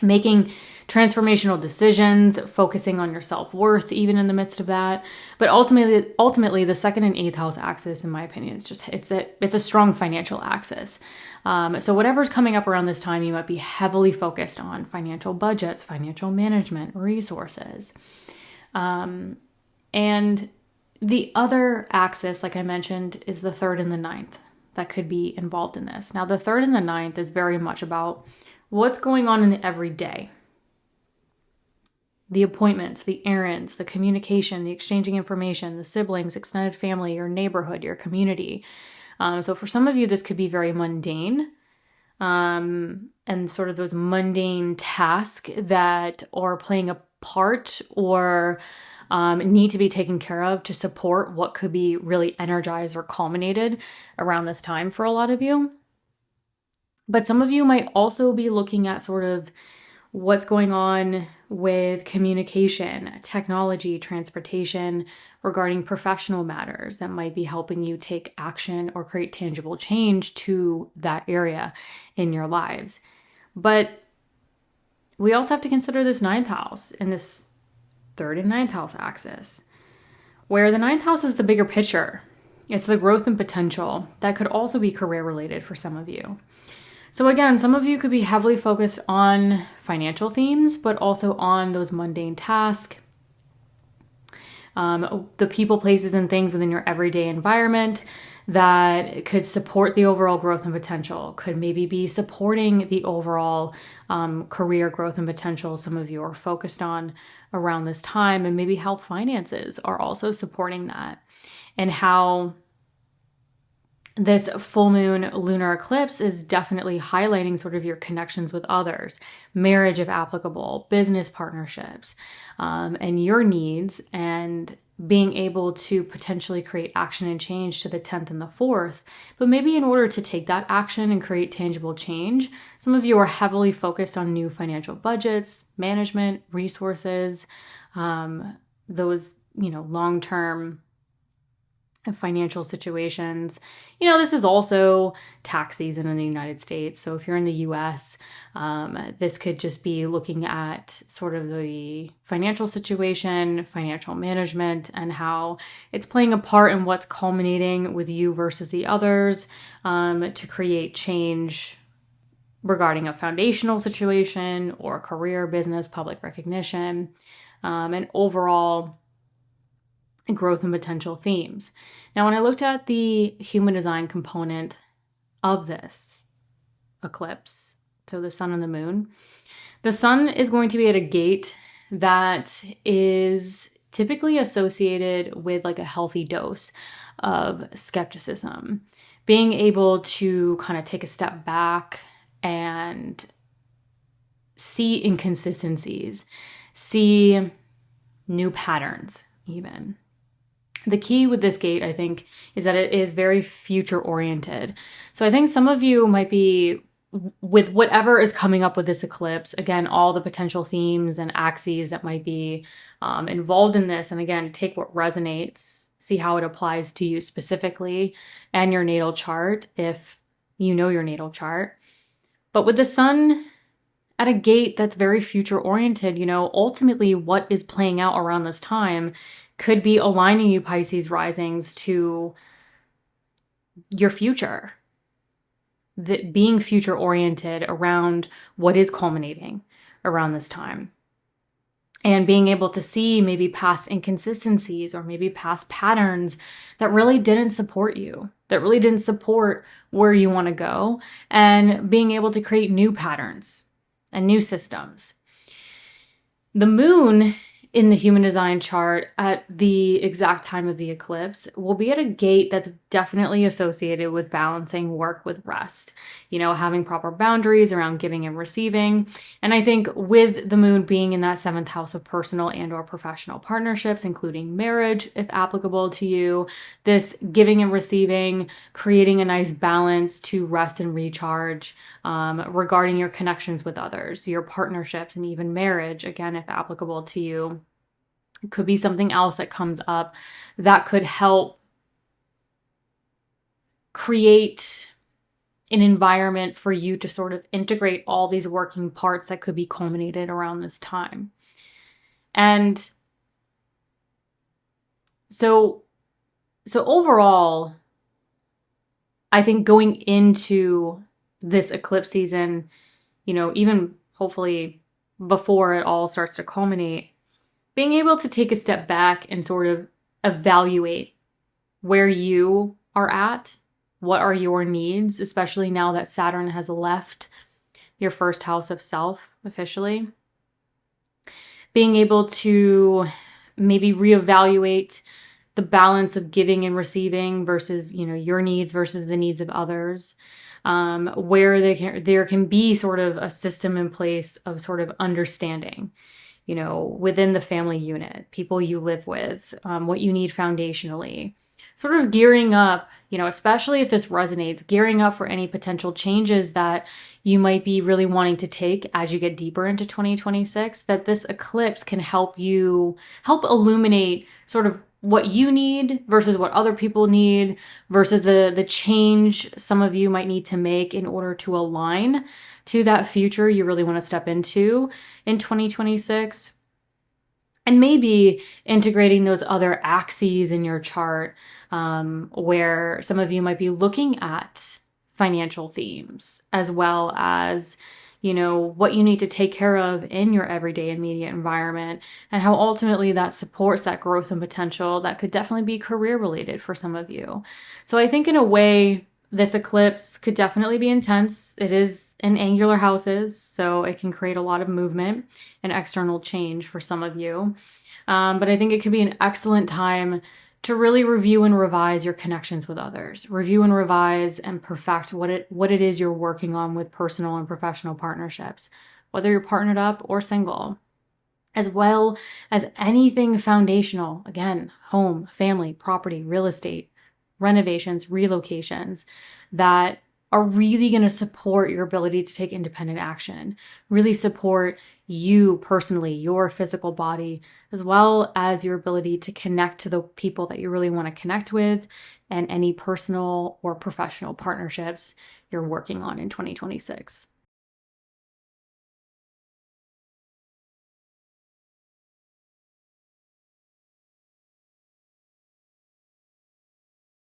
Making transformational decisions, focusing on your self-worth, even in the midst of that. But ultimately, the second and eighth house axis, in my opinion, it's a strong financial axis. So whatever's coming up around this time, you might be heavily focused on financial budgets, financial management, resources. And the other axis, like I mentioned, is the third and the ninth that could be involved in this. Now, the third and the ninth is very much about what's going on in the everyday. The appointments, the errands, the communication, the exchanging information, the siblings, extended family, your neighborhood, your community. So for some of you, this could be very mundane. And sort of those mundane tasks that are playing a part or need to be taken care of to support what could be really energized or culminated around this time for a lot of you. But some of you might also be looking at sort of what's going on with communication, technology, transportation, regarding professional matters that might be helping you take action or create tangible change to that area in your lives. But we also have to consider this ninth house and this third and ninth house axis, where the ninth house is the bigger picture. It's the growth and potential that could also be career related for some of you. So again, some of you could be heavily focused on financial themes, but also on those mundane tasks, the people, places, and things within your everyday environment that could support the overall growth and potential, could maybe be supporting the overall career growth and potential some of you are focused on around this time, and maybe health finances are also supporting that, and how this full moon lunar eclipse is definitely highlighting sort of your connections with others, marriage if applicable, business partnerships, and your needs, and being able to potentially create action and change to the 10th and the 4th. But maybe in order to take that action and create tangible change, some of you are heavily focused on new financial budgets, management, resources, those, long-term financial situations. This is also tax season in the United States. So if you're in the US, this could just be looking at sort of the financial situation, financial management, and how it's playing a part in what's culminating with you versus the others, to create change regarding a foundational situation or career, business, public recognition, and overall growth and potential themes. Now, when I looked at the human design component of this eclipse, so the sun and the sun is going to be at a gate that is typically associated with like a healthy dose of skepticism, being able to kind of take a step back and see inconsistencies, see new patterns even. The key with this gate, I think, is that it is very future oriented. So I think some of you might be, with whatever is coming up with this eclipse, again, all the potential themes and axes that might be involved in this. And again, take what resonates, see how it applies to you specifically and your natal chart, if you know your natal chart. But with the sun at a gate that's very future oriented, ultimately what is playing out around this time could be aligning you, Pisces risings, to your future. That being future oriented around what is culminating around this time. And being able to see maybe past inconsistencies or maybe past patterns that really didn't support you, that really didn't support where you want to go, and being able to create new patterns and new systems. The moon in the human design chart at the exact time of the eclipse will be at a gate that's definitely associated with balancing work with rest, having proper boundaries around giving and receiving. And I think with the moon being in that 7th house of personal and or professional partnerships, including marriage, if applicable to you, this giving and receiving, creating a nice balance to rest and recharge, regarding your connections with others, your partnerships, and even marriage, again, if applicable to you. It could be something else that comes up that could help create an environment for you to sort of integrate all these working parts that could be culminated around this time. And so overall, I think going into this eclipse season, even hopefully before it all starts to culminate, being able to take a step back and sort of evaluate where you are at, what are your needs, especially now that Saturn has left your first house of self officially. Being able to maybe reevaluate the balance of giving and receiving versus, your needs versus the needs of others. Where there can be sort of a system in place of sort of understanding, within the family unit, people you live with, what you need foundationally, sort of gearing up, especially if this resonates, gearing up for any potential changes that you might be really wanting to take as you get deeper into 2026, that this eclipse can help illuminate sort of what you need versus what other people need versus the change some of you might need to make in order to align to that future you really want to step into in 2026. And maybe integrating those other axes in your chart, where some of you might be looking at financial themes as well as, what you need to take care of in your everyday immediate environment, and how ultimately that supports that growth and potential that could definitely be career related for some of you. So I think in a way, this eclipse could definitely be intense. It is in angular houses, so it can create a lot of movement and external change for some of you. But I think it could be an excellent time to really review and revise your connections with others, review and revise and perfect what it is you're working on with personal and professional partnerships, whether you're partnered up or single, as well as anything foundational. Again, home, family, property, real estate, renovations, relocations that are really going to support your ability to take independent action, really support you personally, your physical body, as well as your ability to connect to the people that you really want to connect with, and any personal or professional partnerships you're working on in 2026.